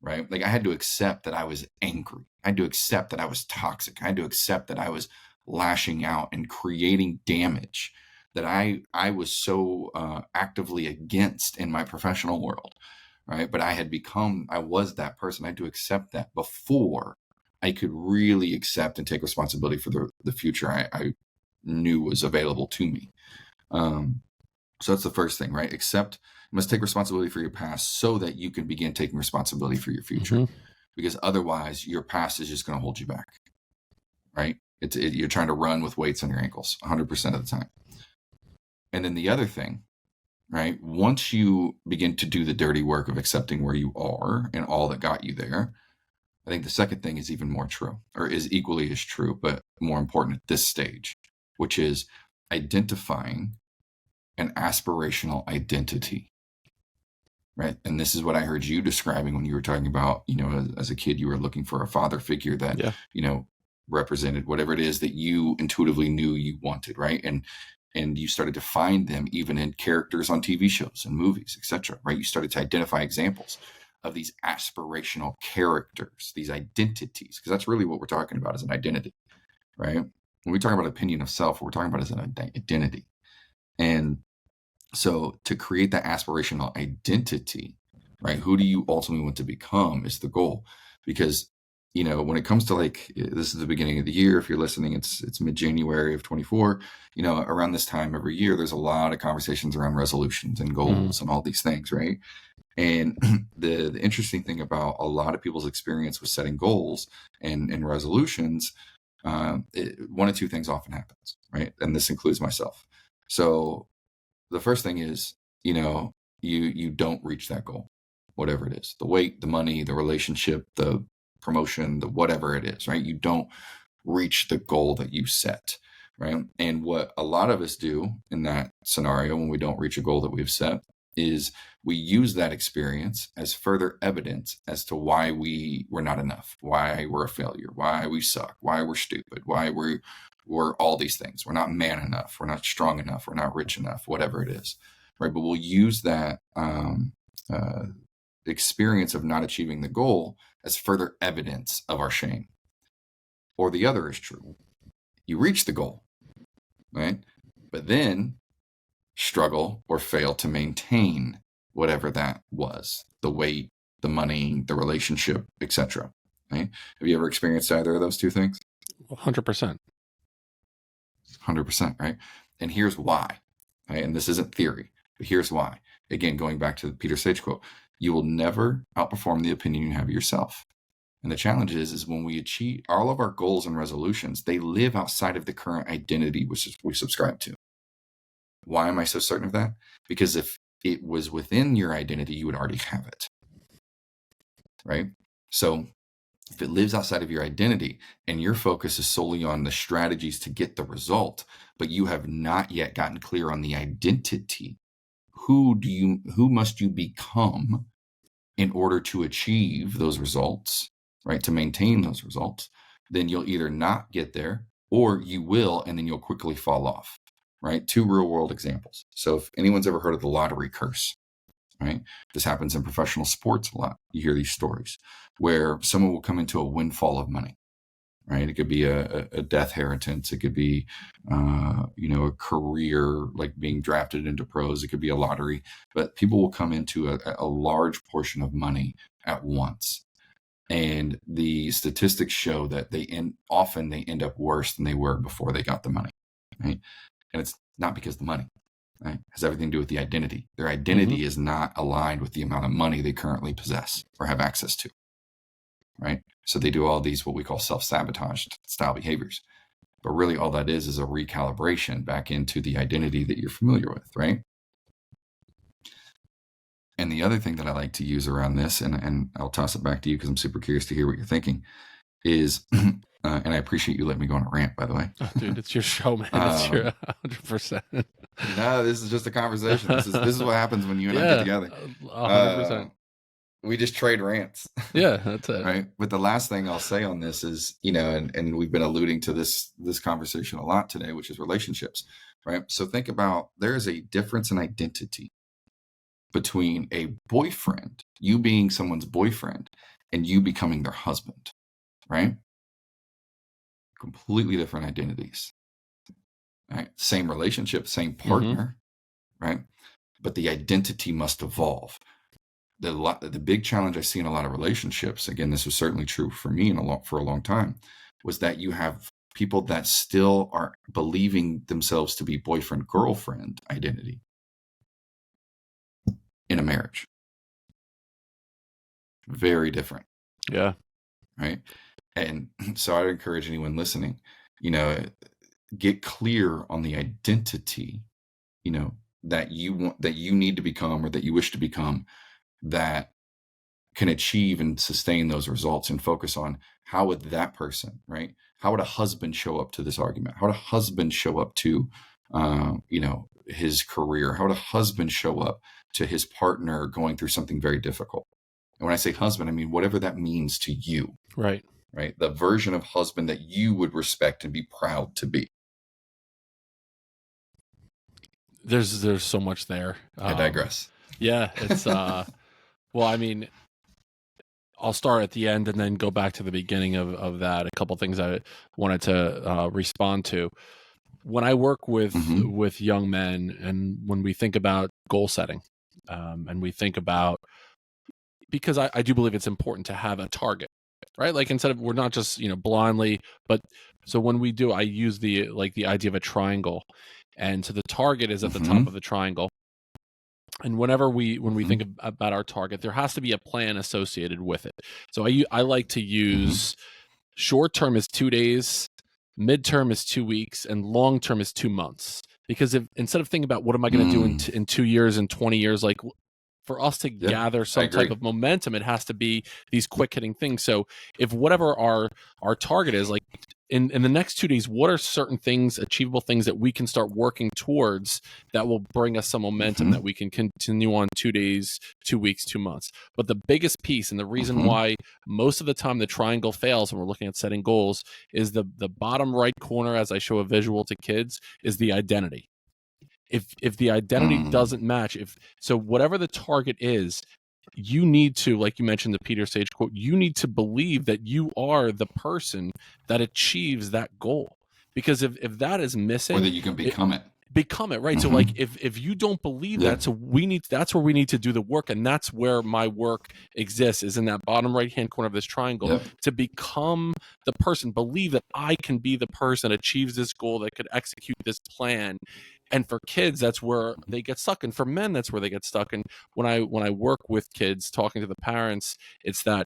right? Like I had to accept that I was angry. I had to accept that I was toxic. I had to accept that I was lashing out and creating damage that I was so actively against in my professional world, right? But I was that person. I had to accept that before I could really accept and take responsibility for the future I knew was available to me. So that's the first thing, right? Accept, you must take responsibility for your past so that you can begin taking responsibility for your future. Mm-hmm. Because otherwise, your past is just going to hold you back, right? You're trying to run with weights on your ankles 100% of the time. And then the other thing, right? Once you begin to do the dirty work of accepting where you are and all that got you there, I think the second thing is even more true, or is equally as true, but more important at this stage, which is identifying an aspirational identity, right? And this is what I heard you describing when you were talking about, as a kid, you were looking for a father figure that, Yeah. represented whatever it is that you intuitively knew you wanted, right? And you started to find them even in characters on TV shows and movies, etc., right? You started to identify examples of these aspirational characters, these identities, because that's really what we're talking about is an identity, right? When we talk about opinion of self, what we're talking about is an identity. And so to create that aspirational identity, right? Who do you ultimately want to become is the goal. Because, when it comes to this is the beginning of the year. If you're listening, it's mid-January of 24, around this time every year, there's a lot of conversations around resolutions and goals and all these things, right? And the interesting thing about a lot of people's experience with setting goals and resolutions, one of two things often happens, right? And this includes myself. So the first thing is, you don't reach that goal, whatever it is, the weight, the money, the relationship, the promotion, the whatever it is, right? You don't reach the goal that you set, right? And what a lot of us do in that scenario when we don't reach a goal that we've set is we use that experience as further evidence as to why we're not enough, why we're a failure, why we suck, why we're stupid, why we're all these things. We're not man enough. We're not strong enough. We're not rich enough, whatever it is, right? But we'll use that experience of not achieving the goal as further evidence of our shame. Or the other is true. You reach the goal, right? But then struggle or fail to maintain whatever that was, the weight, the money, the relationship, etc. Right? Have you ever experienced either of those two things? 100%. 100%, right? And here's why, right? And this isn't theory, but here's why. Again, going back to the Peter Sage quote, you will never outperform the opinion you have of yourself. And the challenge is when we achieve all of our goals and resolutions, they live outside of the current identity which we subscribe to. Why am I so certain of that? Because if it was within your identity, you would already have it, right? So if it lives outside of your identity and your focus is solely on the strategies to get the result, but you have not yet gotten clear on the identity, who must you become in order to achieve those results, right? To maintain those results, then you'll either not get there or you will, and then you'll quickly fall off, right? Two real world examples. So if anyone's ever heard of the lottery curse, right? This happens in professional sports a lot. You hear these stories where someone will come into a windfall of money, right? It could be a death inheritance. It could be, a career, like being drafted into pros. It could be a lottery, but people will come into a large portion of money at once. And the statistics show that often they end up worse than they were before they got the money, right? And it's not because of the money, right? It has everything to do with the identity. Their identity is not aligned with the amount of money they currently possess or have access to, right? So they do all these what we call self-sabotage style behaviors. But really all that is a recalibration back into the identity that you're familiar with, right? And the other thing that I like to use around this, and I'll toss it back to you because I'm super curious to hear what you're thinking, is, and I appreciate you letting me go on a rant, by the way. Oh, dude, it's your show, man. It's your 100%. No, this is just a conversation. This is what happens when you and I get together. 100%. We just trade rants. Yeah, that's it. Right. But the last thing I'll say on this is, and we've been alluding to this conversation a lot today, which is relationships, right? So think about, there is a difference in identity between a boyfriend, you being someone's boyfriend, and you becoming their husband, right? Completely different identities, right? Same relationship, same partner, right? But the identity must evolve. The big challenge I see in a lot of relationships, again, this was certainly true for me for a long time, was that you have people that still are believing themselves to be boyfriend, girlfriend identity in a marriage. Very different. Yeah. Right. And so I'd encourage anyone listening, get clear on the identity, that you need to become, or that you wish to become, that can achieve and sustain those results, and focus on how would that person, right? How would a husband show up to this argument? How would a husband show up to, his career? How would a husband show up to his partner going through something very difficult? And when I say husband, I mean whatever that means to you. Right. Right. The version of husband that you would respect and be proud to be. There's so much there. I digress. Yeah. It's, well, I mean, I'll start at the end and then go back to the beginning of that. A couple things I wanted to respond to. When I work with young men, and when we think about goal setting, and we think about, because I do believe it's important to have a target, right? Like, instead of, we're not just, blindly, but so when we do, I use the idea of a triangle, and so the target is at the top of the triangle. And when we think about our target, there has to be a plan associated with it. So I like to use short term is 2 days, midterm is 2 weeks, and long term is 2 months. Because instead of thinking about what am I going to do in 2 years and 20 years, like, for us to gather some type of momentum, it has to be these quick hitting things. So if whatever our target is, like in the next 2 days, what are certain things, achievable things that we can start working towards that will bring us some momentum that we can continue on 2 days, 2 weeks, 2 months. But the biggest piece, and the reason why most of the time the triangle fails when we're looking at setting goals, is the bottom right corner, as I show a visual to kids, is the identity. If the identity doesn't match, so whatever the target is, you need to, like you mentioned the Peter Sage quote, you need to believe that you are the person that achieves that goal. Because if that is missing, or that you can become it. Become it, right? So like if you don't believe that, so that's where we need to do the work, and that's where my work exists, is in that bottom right hand corner of this triangle, to become the person, believe that I can be the person that achieves this goal, that could execute this plan. And for kids, that's where they get stuck, and for men, that's where they get stuck. And when I work with kids, talking to the parents, it's that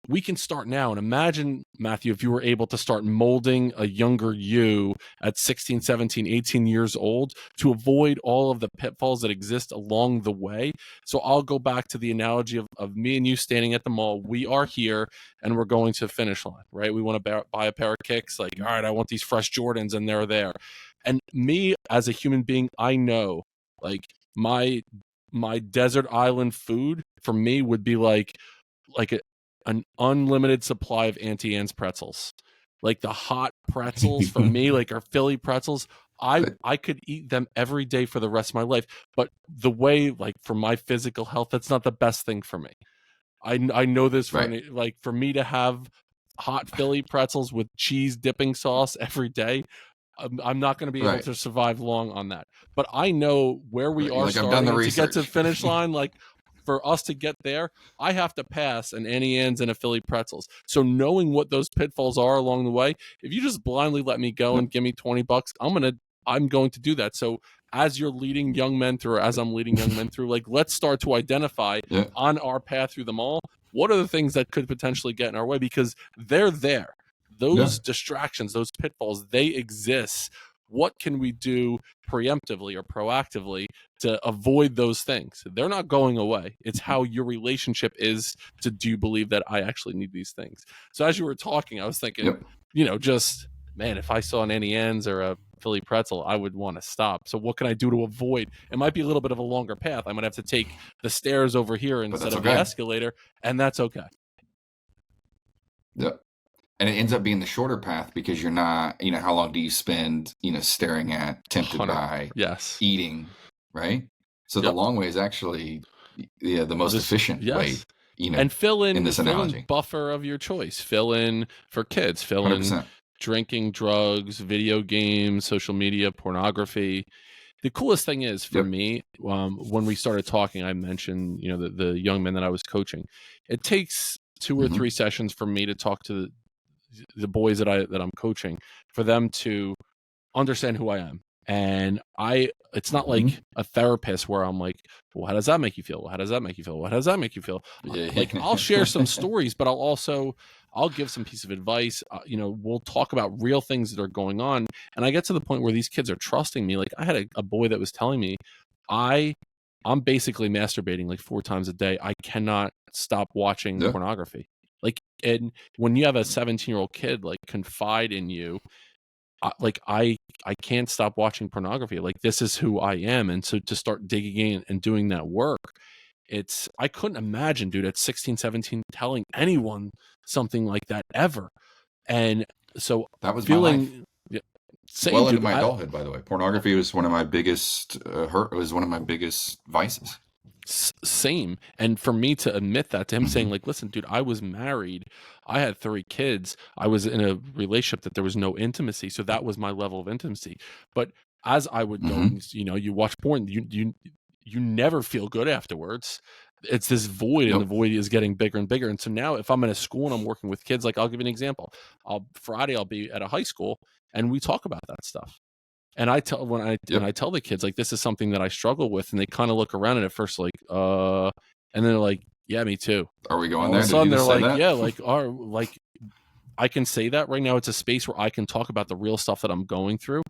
we can start now. And imagine, Matthew, if you were able to start molding a younger you at 16, 17, 18 years old, to avoid all of the pitfalls that exist along the way. So I'll go back to the analogy of me and you standing at the mall. We are here and we're going to the finish line, right? We want to buy a pair of kicks. Like, all right, I want these fresh Jordans, and they're there. And me as a human being, I know, like, my desert island food for me would be like an unlimited supply of Auntie Anne's pretzels. Like the hot pretzels for me, like our Philly pretzels, I could eat them every day for the rest of my life. But the way, like, for my physical health, that's not the best thing for me. I know this for me, like, for me to have hot Philly pretzels with cheese dipping sauce every day, I'm not going to be able Right. to survive long on that. But I know where we Right. You're are like, I've done starting, the and to get to the research. finish line, like for us to get there, I have to pass an Annie Ann's and a Philly pretzels. So knowing what those pitfalls are along the way, if you just blindly let me go Yep. and give me $20, I'm going to do that. So as you're leading young men through, or as I'm leading young men through, like, let's start to identify Yeah. on our path through them all, what are the things that could potentially get in our way, because they're there. Yeah. Those distractions, those pitfalls, they exist. What can we do preemptively or proactively to avoid those things? They're not going away. It's how your relationship is to, do you believe that I actually need these things? So as you were talking, I was thinking, Yep. just, man, if I saw an Annie Ann's or a Philly pretzel, I would want to stop. So what can I do to avoid? It might be a little bit of a longer path. I might have to take the stairs over here But instead that's of the okay. escalator, and that's okay. Yep. And it ends up being the shorter path because you're not, how long do you spend, staring at, tempted 100. by, Yes. eating, right? So the Yep. long way is actually, the most efficient way, Yes. And fill in in this analogy. buffer of your choice. Fill in for kids. Fill in 100%. drinking, drugs, video games, social media, pornography. The coolest thing is for Yep. me, when we started talking, I mentioned the young men that I was coaching. It takes 2 or 3 sessions for me to talk to the boys that I'm coaching, for them to understand who I am. And it's not like a therapist where I'm like, well, how does that make you feel? How does that make you feel? How does that make you feel? Like, I'll share some stories, but I'll give some piece of advice. We'll talk about real things that are going on. And I get to the point where these kids are trusting me. Like, I had a boy that was telling me, I'm basically masturbating like 4 times a day. I cannot stop watching Yeah. pornography. Like, and when you have a 17-year-old kid like confide in you, I can't stop watching pornography. Like, this is who I am. And so to start digging in and doing that work, I couldn't imagine, dude, at 16, 17, telling anyone something like that ever. And so That was my life. feeling, yeah, same, Well into dude. my adulthood, by the way. Pornography was one of my biggest hurt. It was one of my biggest vices. Same. And for me to admit that to him, saying Mm-hmm. like, listen, dude, I was married, I had 3 kids, I was in a relationship that there was no intimacy, so that was my level of intimacy. But as I would go, Mm-hmm. and you watch porn, you never feel good afterwards. It's this void, and the Nope. void is getting bigger and bigger. And so now, if I'm in a school and I'm working with kids, like, I'll give you an example. Friday I'll be at a high school, and we talk about that stuff. And I tell Yep. tell the kids, like, this is something that I struggle with, and they kind of look around, and at first like, and then they're like, yeah, me too. Are we going All of there? a Did you sudden they're just say like, that? yeah, like I can say that right now. It's a space where I can talk about the real stuff that I'm going through.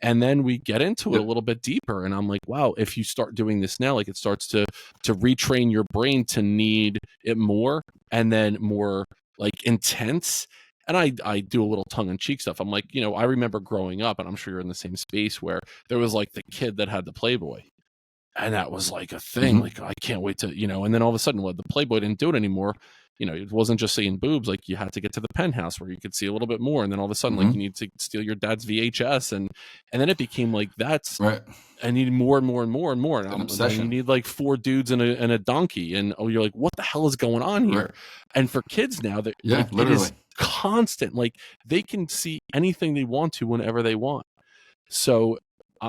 And then we get into it a Yep. little bit deeper. And I'm like, wow, if you start doing this now, like, it starts to retrain your brain to need it more, and then more like intense. And I do a little tongue in cheek stuff. I'm like, I remember growing up, and I'm sure you're in the same space, where there was like the kid that had the Playboy. And that was like a thing. Mm-hmm. Like, I can't wait to, and then all of a sudden, the Playboy didn't do it anymore. It wasn't just seeing boobs. Like, you had to get to the penthouse where you could see a little bit more. And then all of a sudden, like, Mm-hmm. you need to steal your dad's VHS. And then it became like, Right. I need more and more and more and more. An And then you obsession. need like 4 dudes and a donkey. And you're like, what the hell is going on here? Right. And for kids now, that, Yeah, like, it literally. is constant. Like, they can see anything they want to whenever they want. So,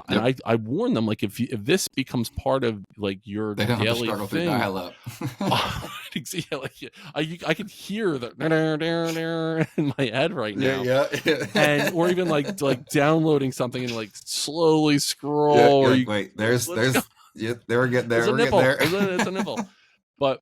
and Yep. I warn them, like, if this becomes part of like your They don't have to daily struggle through thing, dial up. yeah, like, I can hear the in my head right now, yeah. and or even like downloading something and like slowly scroll, Yeah, or like, wait, there's yeah, we're getting there. there's a We're nipple, getting there. it's a nipple, but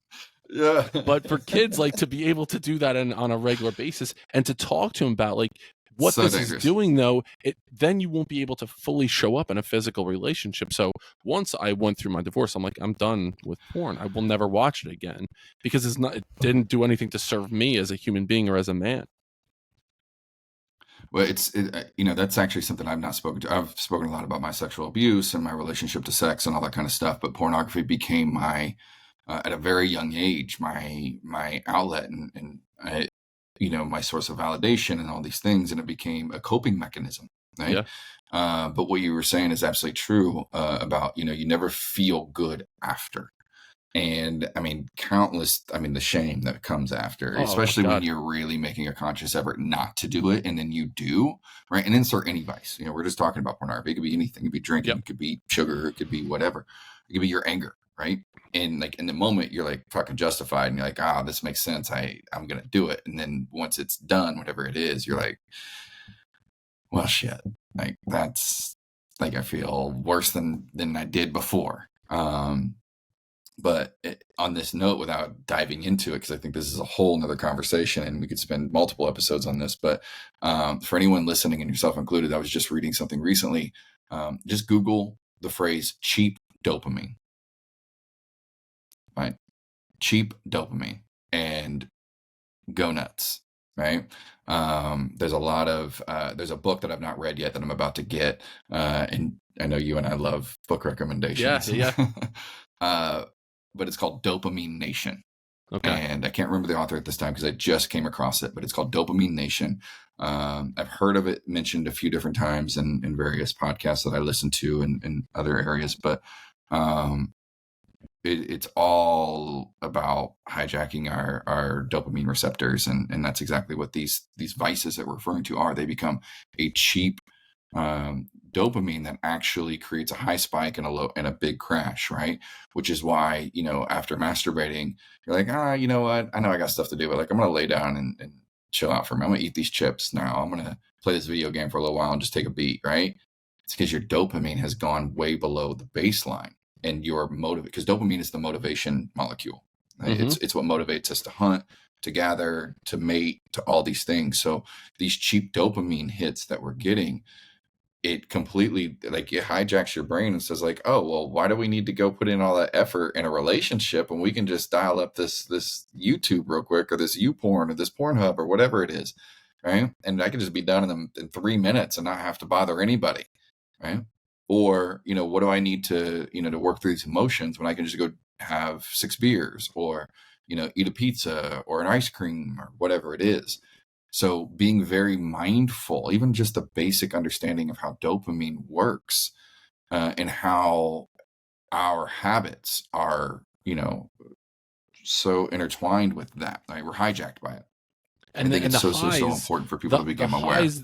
Yeah. for kids, like, to be able to do that on a regular basis, and to talk to them about like what So this dangerous. is doing, though, then you won't be able to fully show up in a physical relationship. So once I went through my divorce, I'm like, I'm done with porn. I will never watch it again, because it didn't do anything to serve me as a human being or as a man. Well, that's actually something I've not spoken to. I've spoken a lot about my sexual abuse and my relationship to sex and all that kind of stuff. But pornography became at a very young age, my outlet and my source of validation and all these things, and it became a coping mechanism, right? Yeah. But what you were saying is absolutely true about you never feel good after. And I mean, countless, I mean, the shame that comes after, Oh my especially when God. you're really making a conscious effort not to do it and then you do, right? And insert any vice. You know, we're just talking about pornography. It could be anything. It could be drinking, Yep. it could be sugar, it could be whatever. It could be your anger, right? And like in the moment, you're like fucking justified and you're like, ah, this makes sense. I'm going to do it. And then once it's done, whatever it is, you're like, well, shit. Like that's like, I feel worse than I did before. But on this note, without diving into it, because I think this is a whole nother conversation and we could spend multiple episodes on this. But for anyone listening, and yourself included, I was just reading something recently. Just Google the phrase cheap dopamine, right? Cheap dopamine, and go nuts, right? There's a lot of, there's a book that I've not read yet that I'm about to get. And I know you and I love book recommendations. Yeah. But it's called Dopamine Nation. Okay. And I can't remember the author at this time because I just came across it, but it's called Dopamine Nation. I've heard of it mentioned a few different times in various podcasts that I listen to in other areas, but it's all about hijacking our dopamine receptors, and that's exactly what these vices that we're referring to are. They become a cheap dopamine that actually creates a high spike and a low and a big crash, right? Which is why, you know, after masturbating, you're like, you know what? I know I got stuff to do, but like I'm gonna lay down and chill out for a minute. I'm gonna eat these chips now. I'm gonna play this video game for a little while and just take a beat, right? It's because your dopamine has gone way below the baseline, and you're motivated because dopamine is the motivation molecule. Right? Mm-hmm. It's what motivates us to hunt, to gather, to mate, to all these things. So these cheap dopamine hits that we're getting, it completely, like, it hijacks your brain and says like, oh, well, why do we need to go put in all that effort in a relationship when we can just dial up this YouTube real quick, or this YouPorn, or this Pornhub, or whatever it is, right? And I can just be done in 3 minutes and not have to bother anybody, right? Or, you know, what do I need to, you know, to work through these emotions when I can just go have 6 beers, or, you know, eat a pizza or an ice cream or whatever it is. So being very mindful, even just the basic understanding of how dopamine works, and how our habits are, you know, so intertwined with that. Right? We're hijacked by it. I think And it's the so highs, important for people to the become aware. highs,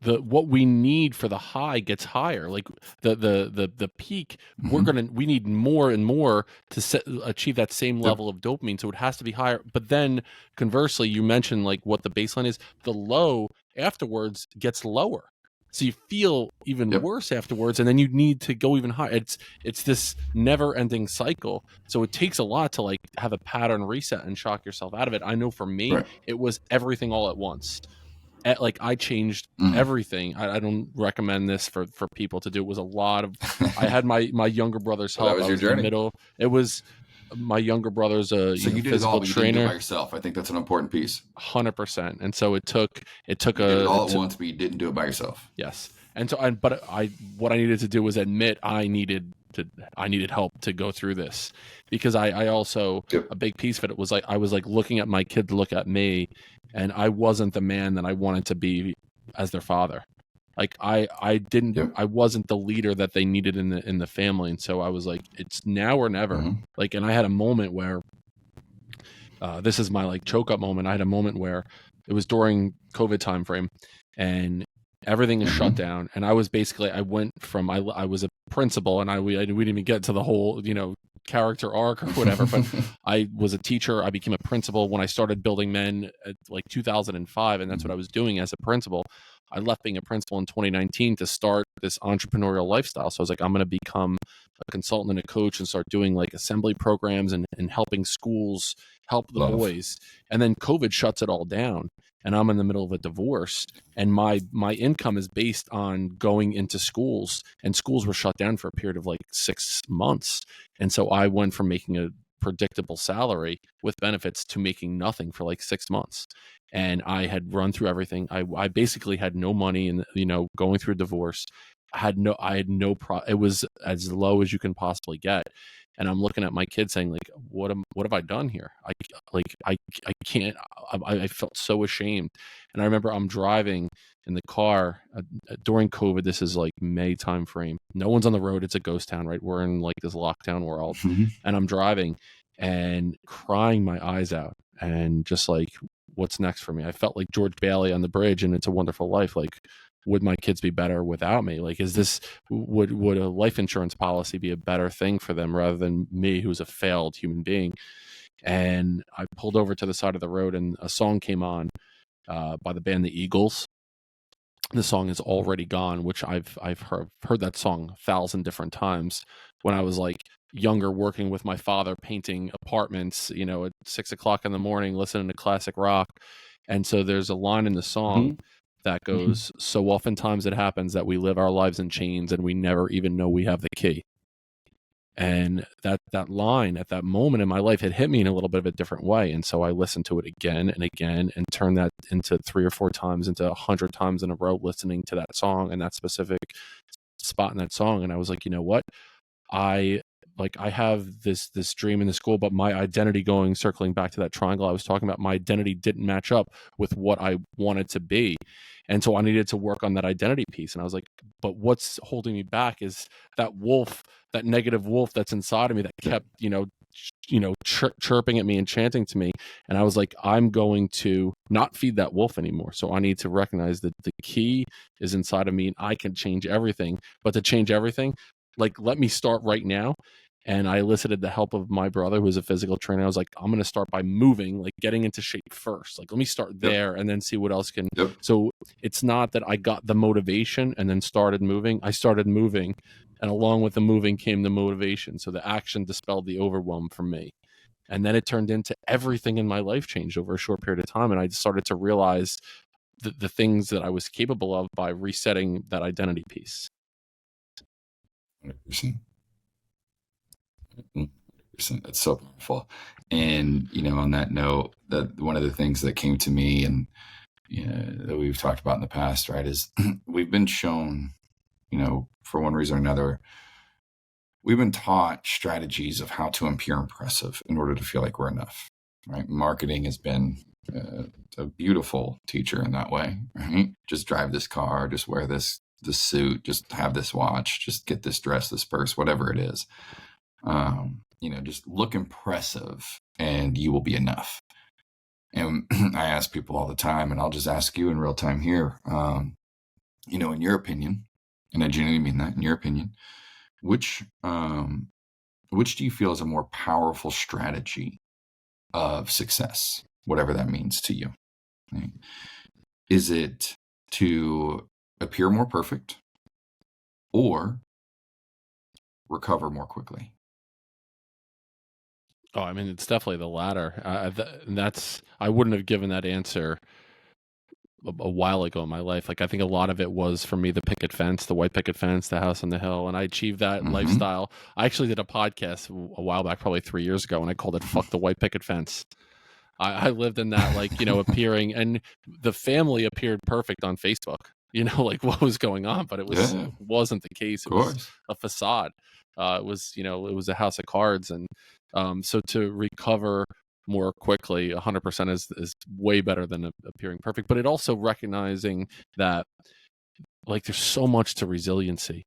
what we need for the high gets higher. Like the peak, Mm-hmm. we need more and more to achieve that same Yep. level of dopamine. So it has to be higher. But then conversely, you mentioned like what the baseline is. The low afterwards gets lower. So you feel even Yep. worse afterwards, and then you need to go even higher. It's this never-ending cycle. So it takes a lot to like have a pattern reset and shock yourself out of it. I know for me, Right. it was everything all at once. Like I changed Mm. everything. I don't recommend this for people to do. It was a lot of. I had my younger brother's Well, that help. was I your was in the journey. middle. It was my younger brother's a So you did it all, physical but you didn't do it by trainer, yourself. I think that's an important piece. 100%. And so it took You did it a all at it once, but you didn't do it by yourself. yes. And so but I what I needed to do was admit I needed help to go through this, because I also, Yep. a big piece of it was like I was like looking at my kid to look at me, and I wasn't the man that I wanted to be as their father. Like Yep. I wasn't the leader that they needed in the family, and so I was like, it's now or never. Mm-hmm. Like, and I had a moment where this is my like choke up moment. I had a moment where it was during COVID time frame, and everything is shut Mm-hmm. down. And I was basically, I went from I was a principal, and we didn't even get to the whole character arc or whatever. But I was a teacher. I became a principal when I started Building Men at like 2005, and that's what I was doing as a principal. I left being a principal in 2019 to start this entrepreneurial lifestyle. So I was like, I'm going to become a consultant and a coach and start doing like assembly programs and helping schools help the Love. boys. And then COVID shuts it all down, and I'm in the middle of a divorce, and my income is based on going into schools, and schools were shut down for a period of like 6 months. And so I went from making a predictable salary with benefits to making nothing for like 6 months. And I had run through everything. I basically had no money, and going through a divorce. I had no it was as low as you can possibly get. And I'm looking at my kid saying like, what have I done here? I can't. I felt so ashamed. And I remember I'm driving in the car during COVID. This is like May time frame. No one's on the road. It's a ghost town, right? We're in like this lockdown world, Mm-hmm. and I'm driving, and crying my eyes out, and just like, what's next for me? I felt like George Bailey on the bridge and It's a Wonderful Life. Like, would my kids be better without me? Like, is this, would a life insurance policy be a better thing for them rather than me, who's a failed human being? And I pulled over to the side of the road, and a song came on by the band The Eagles. The song is Already Gone, which I've heard that song 1,000 different times when I was like younger, working with my father painting apartments, at 6 o'clock in the morning, listening to classic rock. And so there's a line in the song that goes, "So oftentimes it happens that we live our lives in chains and we never even know we have the key." And that line at that moment in my life had hit me in a little bit of a different way. And so I listened to it again and again, and turned that into 3 or 4 times, into 100 times in a row, listening to that song and that specific spot in that song. And I was like, you know what? I have this dream in the school, but my identity, circling back to that triangle I was talking about, my identity didn't match up with what I wanted to be. And so I needed to work on that identity piece. And I was like, but what's holding me back is that wolf, that negative wolf that's inside of me that kept, chirping at me and chanting to me. And I was like, I'm going to not feed that wolf anymore. So I need to recognize that the key is inside of me and I can change everything. But to change everything, like, let me start right now. And I elicited the help of my brother, who's a physical trainer. I was like, I'm going to start by moving, like getting into shape first. Like, let me start there and then see what else can. So it's not that I got the motivation and then started moving. I started moving, and along with the moving came the motivation. So the action dispelled the overwhelm for me. And then it turned into everything in my life changed over a short period of time. And I started to realize the things that I was capable of by resetting that identity piece. 100%. 100%. That's so powerful. And, on that note, that one of the things that came to me, and that we've talked about in the past, right, is we've been shown, for one reason or another, we've been taught strategies of how to appear impressive in order to feel like we're enough, right? Marketing has been a beautiful teacher in that way, right? Just drive this car, just wear this suit, just have this watch, just get this dress, this purse, whatever it is. Just look impressive and you will be enough. And I ask people all the time, and I'll just ask you in real time here, in your opinion, and I genuinely mean that, in your opinion, which do you feel is a more powerful strategy of success, whatever that means to you? Right? Is it to appear more perfect or recover more quickly? Oh, I mean, it's definitely the latter. I wouldn't have given that answer a while ago in my life. Like, I think a lot of it was, for me, the picket fence, the white picket fence, the house on the hill, and I achieved that lifestyle. I actually did a podcast a while back, probably 3 years ago, and I called it "Fuck the White Picket Fence." I lived in that, appearing, and the family appeared perfect on Facebook. Like, what was going on, but it wasn't the case. It was a facade. It was a house of cards, and so to recover more quickly, 100% is way better than appearing perfect. But it also recognizing that, like, there's so much to resiliency,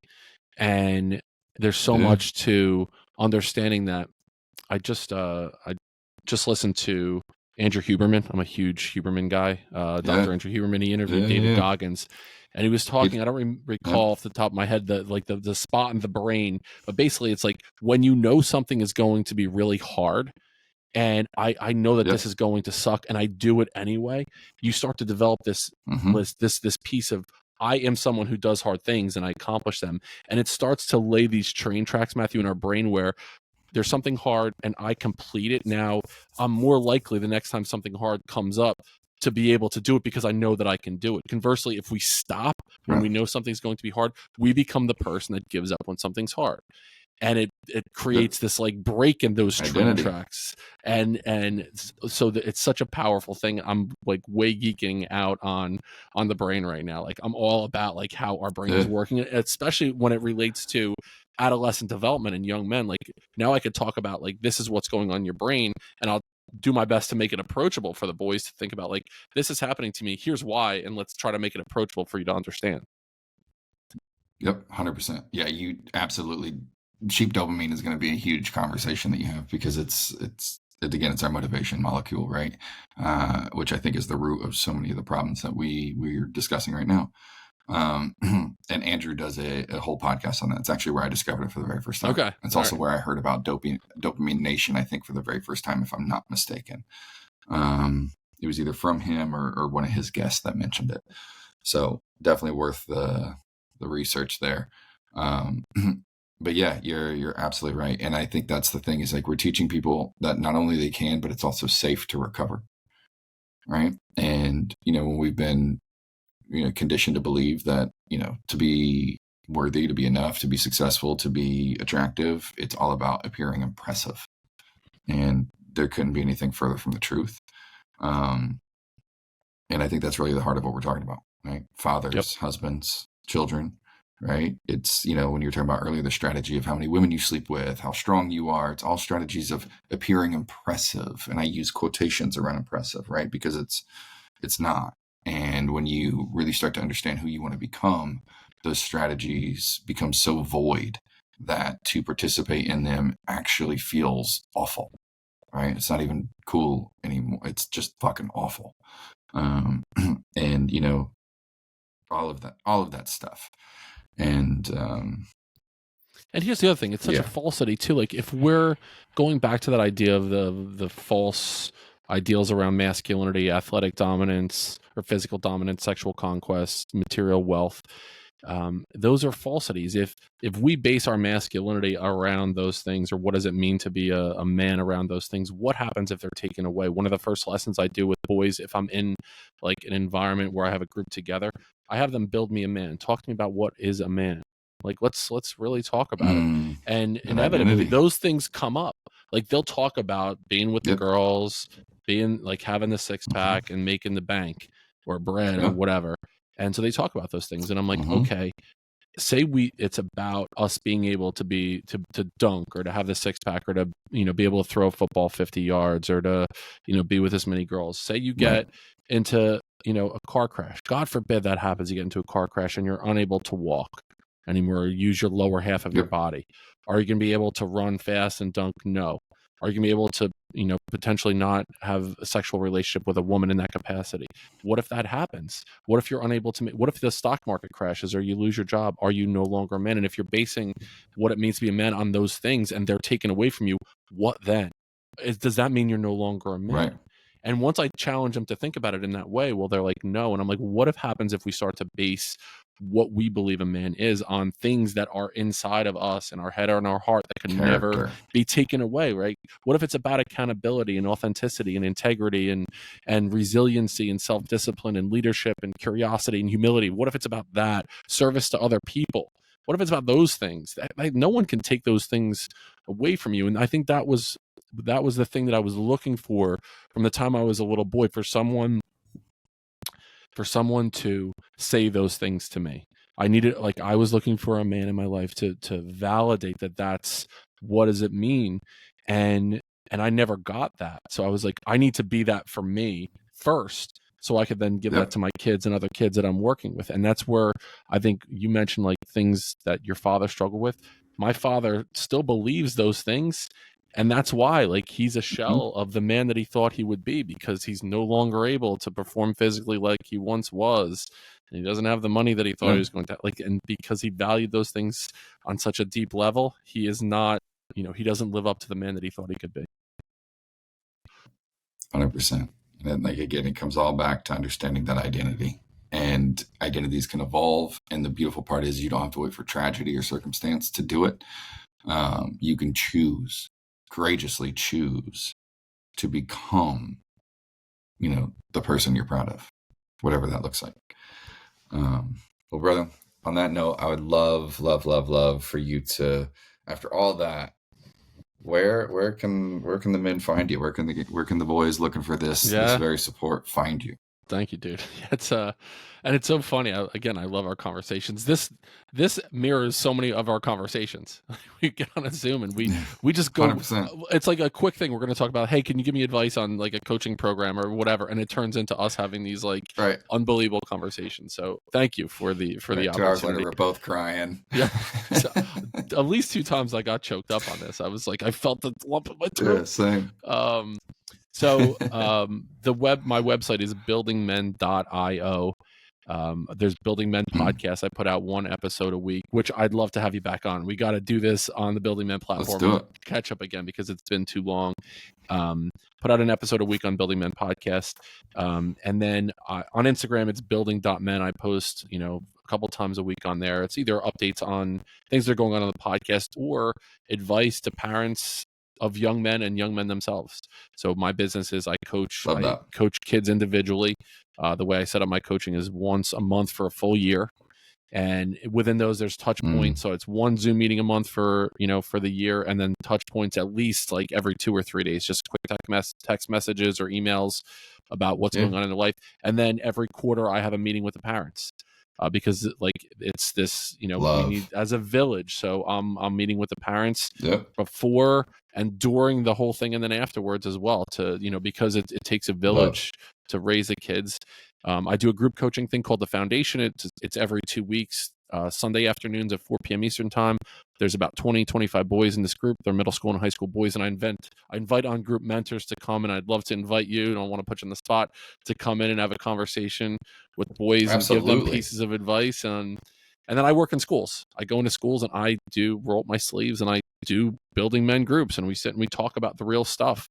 and there's so much to understanding that. I just listened to Andrew Huberman. I'm a huge Huberman guy. Dr. Andrew Huberman. He interviewed David Goggins, and he was talking. I don't recall off the top of my head the spot in the brain, but basically it's like when you know something is going to be really hard, and I know that this is going to suck, and I do it anyway. You start to develop this this piece of, I am someone who does hard things and I accomplish them, and it starts to lay these train tracks, Matthew, in our brain where there's something hard and I complete it. Now I'm more likely the next time something hard comes up to be able to do it because I know that I can do it. Conversely, if we stop when we know something's going to be hard, we become the person that gives up when something's hard. And it creates this like break in those train tracks. And so it's such a powerful thing. I'm like way geeking out on the brain right now. Like, I'm all about like how our brain is working, especially when it relates to adolescent development and young men. Like, now I could talk about like, this is what's going on in your brain, and I'll do my best to make it approachable for the boys to think about, like, this is happening to me, here's why, and let's try to make it approachable for you to understand. Yep, 100%. Yeah, you absolutely cheap dopamine is going to be a huge conversation that you have, because again, it's our motivation molecule, right? Which I think is the root of so many of the problems that we're discussing right now. And Andrew does a whole podcast on that. It's actually where I discovered it for the very first time. Okay. It's All also right. where I heard about Dopamine Nation, I think, for the very first time, if I'm not mistaken. It was either from him or one of his guests that mentioned it. So definitely worth the research there. But yeah, you're absolutely right. And I think that's the thing, is like, we're teaching people that not only they can, but it's also safe to recover. Right. And, when we've been, conditioned to believe that, to be worthy, to be enough, to be successful, to be attractive, it's all about appearing impressive. And there couldn't be anything further from the truth. And I think that's really the heart of what we're talking about, right? Fathers, Yep. husbands, children, right? It's, when you were talking about earlier, the strategy of how many women you sleep with, how strong you are. It's all strategies of appearing impressive. And I use quotations around impressive, right? Because it's not. And when you really start to understand who you want to become, those strategies become so void that to participate in them actually feels awful, right? It's not even cool anymore. It's just fucking awful. And all of that stuff. And here's the other thing. It's such a falsity too. Like, if we're going back to that idea of the false ideals around masculinity, athletic dominance or physical dominance, sexual conquest, material wealth, those are falsities. If we base our masculinity around those things, or what does it mean to be a man around those things, what happens if they're taken away? One of the first lessons I do with boys, if I'm in like an environment where I have a group together, I have them build me a man. Talk to me about what is a man. Like, let's really talk about it. And inevitably, identity. those things come up. Like, they'll talk about being with the girls, being like having the six pack and making the bank or bread or whatever. And so they talk about those things, and I'm like, okay, say it's about us being able to be to dunk, or to have the six pack, or to be able to throw a football 50 yards, or to be with as many girls. Say you get into a car crash. God forbid that happens. You get into a car crash and you're unable to walk anymore, or use your lower half of your body. Are you going to be able to run fast and dunk? No. Are you going to be able to potentially not have a sexual relationship with a woman in that capacity? What if that happens? What if you're unable to what if the stock market crashes, or you lose your job? Are you no longer a man? And if you're basing what it means to be a man on those things, and they're taken away from you, what then? Does that mean you're no longer a man? Right. And once I challenge them to think about it in that way, well, they're like, no. And I'm like, what if happens if we start to base what we believe a man is on things that are inside of us, in our head or in our heart, that can never be taken away, right? What if it's about accountability and authenticity and integrity and resiliency and self-discipline and leadership and curiosity and humility? What if it's about that, service to other people? What if it's about those things? No one can take those things away from you. And I think that was the thing that I was looking for from the time I was a little boy, for someone to say those things to me. I needed, like, I was looking for a man in my life to validate that that's what does it mean. And I never got that. So I was like, I need to be that for me first, so I could then give that to my kids and other kids that I'm working with. And that's where I think you mentioned, like, things that your father struggled with. My father still believes those things. And that's why, like, he's a shell of the man that he thought he would be, because he's no longer able to perform physically like he once was. And he doesn't have the money that he thought he was going to, like, and because he valued those things on such a deep level, he is not, he doesn't live up to the man that he thought he could be. 100%. And then, like, again, it comes all back to understanding that identity. And identities can evolve. And the beautiful part is, you don't have to wait for tragedy or circumstance to do it. You can courageously choose to become, the person you're proud of, whatever that looks like. Well, brother, on that note, I would love for you to, after all that, where can the men find you? Where can the boys looking for this very support find you? Thank you, dude. It's and it's so funny. Again, I love our conversations. This mirrors so many of our conversations. We get on a Zoom and we just go. 100%. It's like a quick thing. We're going to talk about. Hey, can you give me advice on like a coaching program or whatever? And it turns into us having these like Right. unbelievable conversations. So thank you for the Right. 2 hours later, opportunity. we're both crying. Yeah. So, at least 2 times I got choked up on this. I was like, I felt the lump in my throat. Yeah, same. So my website is buildingmen.io. There's Building Men podcast. I put out 1 episode a week, which I'd love to have you back on. We got to do this on the Building Men platform. Let's do it. Catch up again because it's been too long. Put out an episode a week on Building Men podcast. And then on Instagram, it's building.men. I post, a couple times a week on there. It's either updates on things that are going on the podcast or advice to parents of young men and young men themselves. So my business is I coach kids individually. The way I set up my coaching is once a month for a full year. And within those, there's touch points. So it's 1 Zoom meeting a month for the year, and then touch points at least like every 2 or 3 days, just quick text messages or emails about what's going on in their life. And then every quarter I have a meeting with the parents. Because like it's this, we need as a village. So I'm meeting with the parents before and during the whole thing, and then afterwards as well. To because it takes a village to raise the kids. I do a group coaching thing called the Foundation. It's every 2 weeks, Sunday afternoons at 4 p.m. Eastern time. There's about 25 boys in this group. They're middle school and high school boys, and I invite on group mentors to come, and I'd love to invite you. I don't want to put you on the spot to come in and have a conversation with boys and give them pieces of advice. And then I work in schools. I go into schools and I do roll up my sleeves and I do Building Men groups, and we sit and we talk about the real stuff.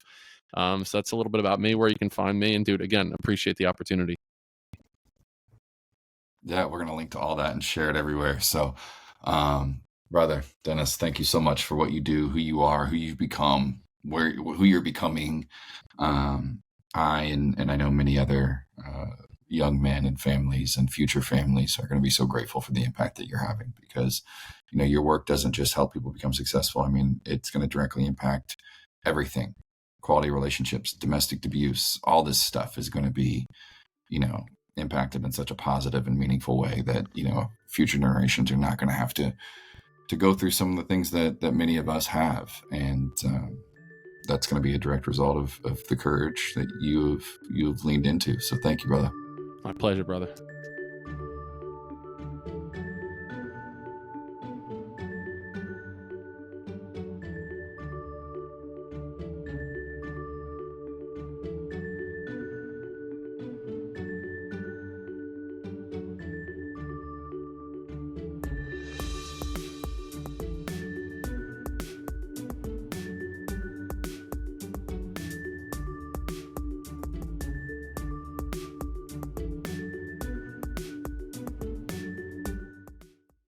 So that's a little bit about me, where you can find me. And dude, again, appreciate the opportunity. Yeah, we're going to link to all that and share it everywhere. So, brother Dennis, thank you so much for what you do, who you are, who you've become, who you're becoming. I know many other young men and families and future families are going to be so grateful for the impact that you're having, because your work doesn't just help people become successful. I mean, it's going to directly impact everything: quality relationships, domestic abuse. All this stuff is going to be impacted in such a positive and meaningful way that future generations are not going to have to go through some of the things that many of us have. And that's going to be a direct result of the courage that you've leaned into. So thank you, brother. My pleasure, brother.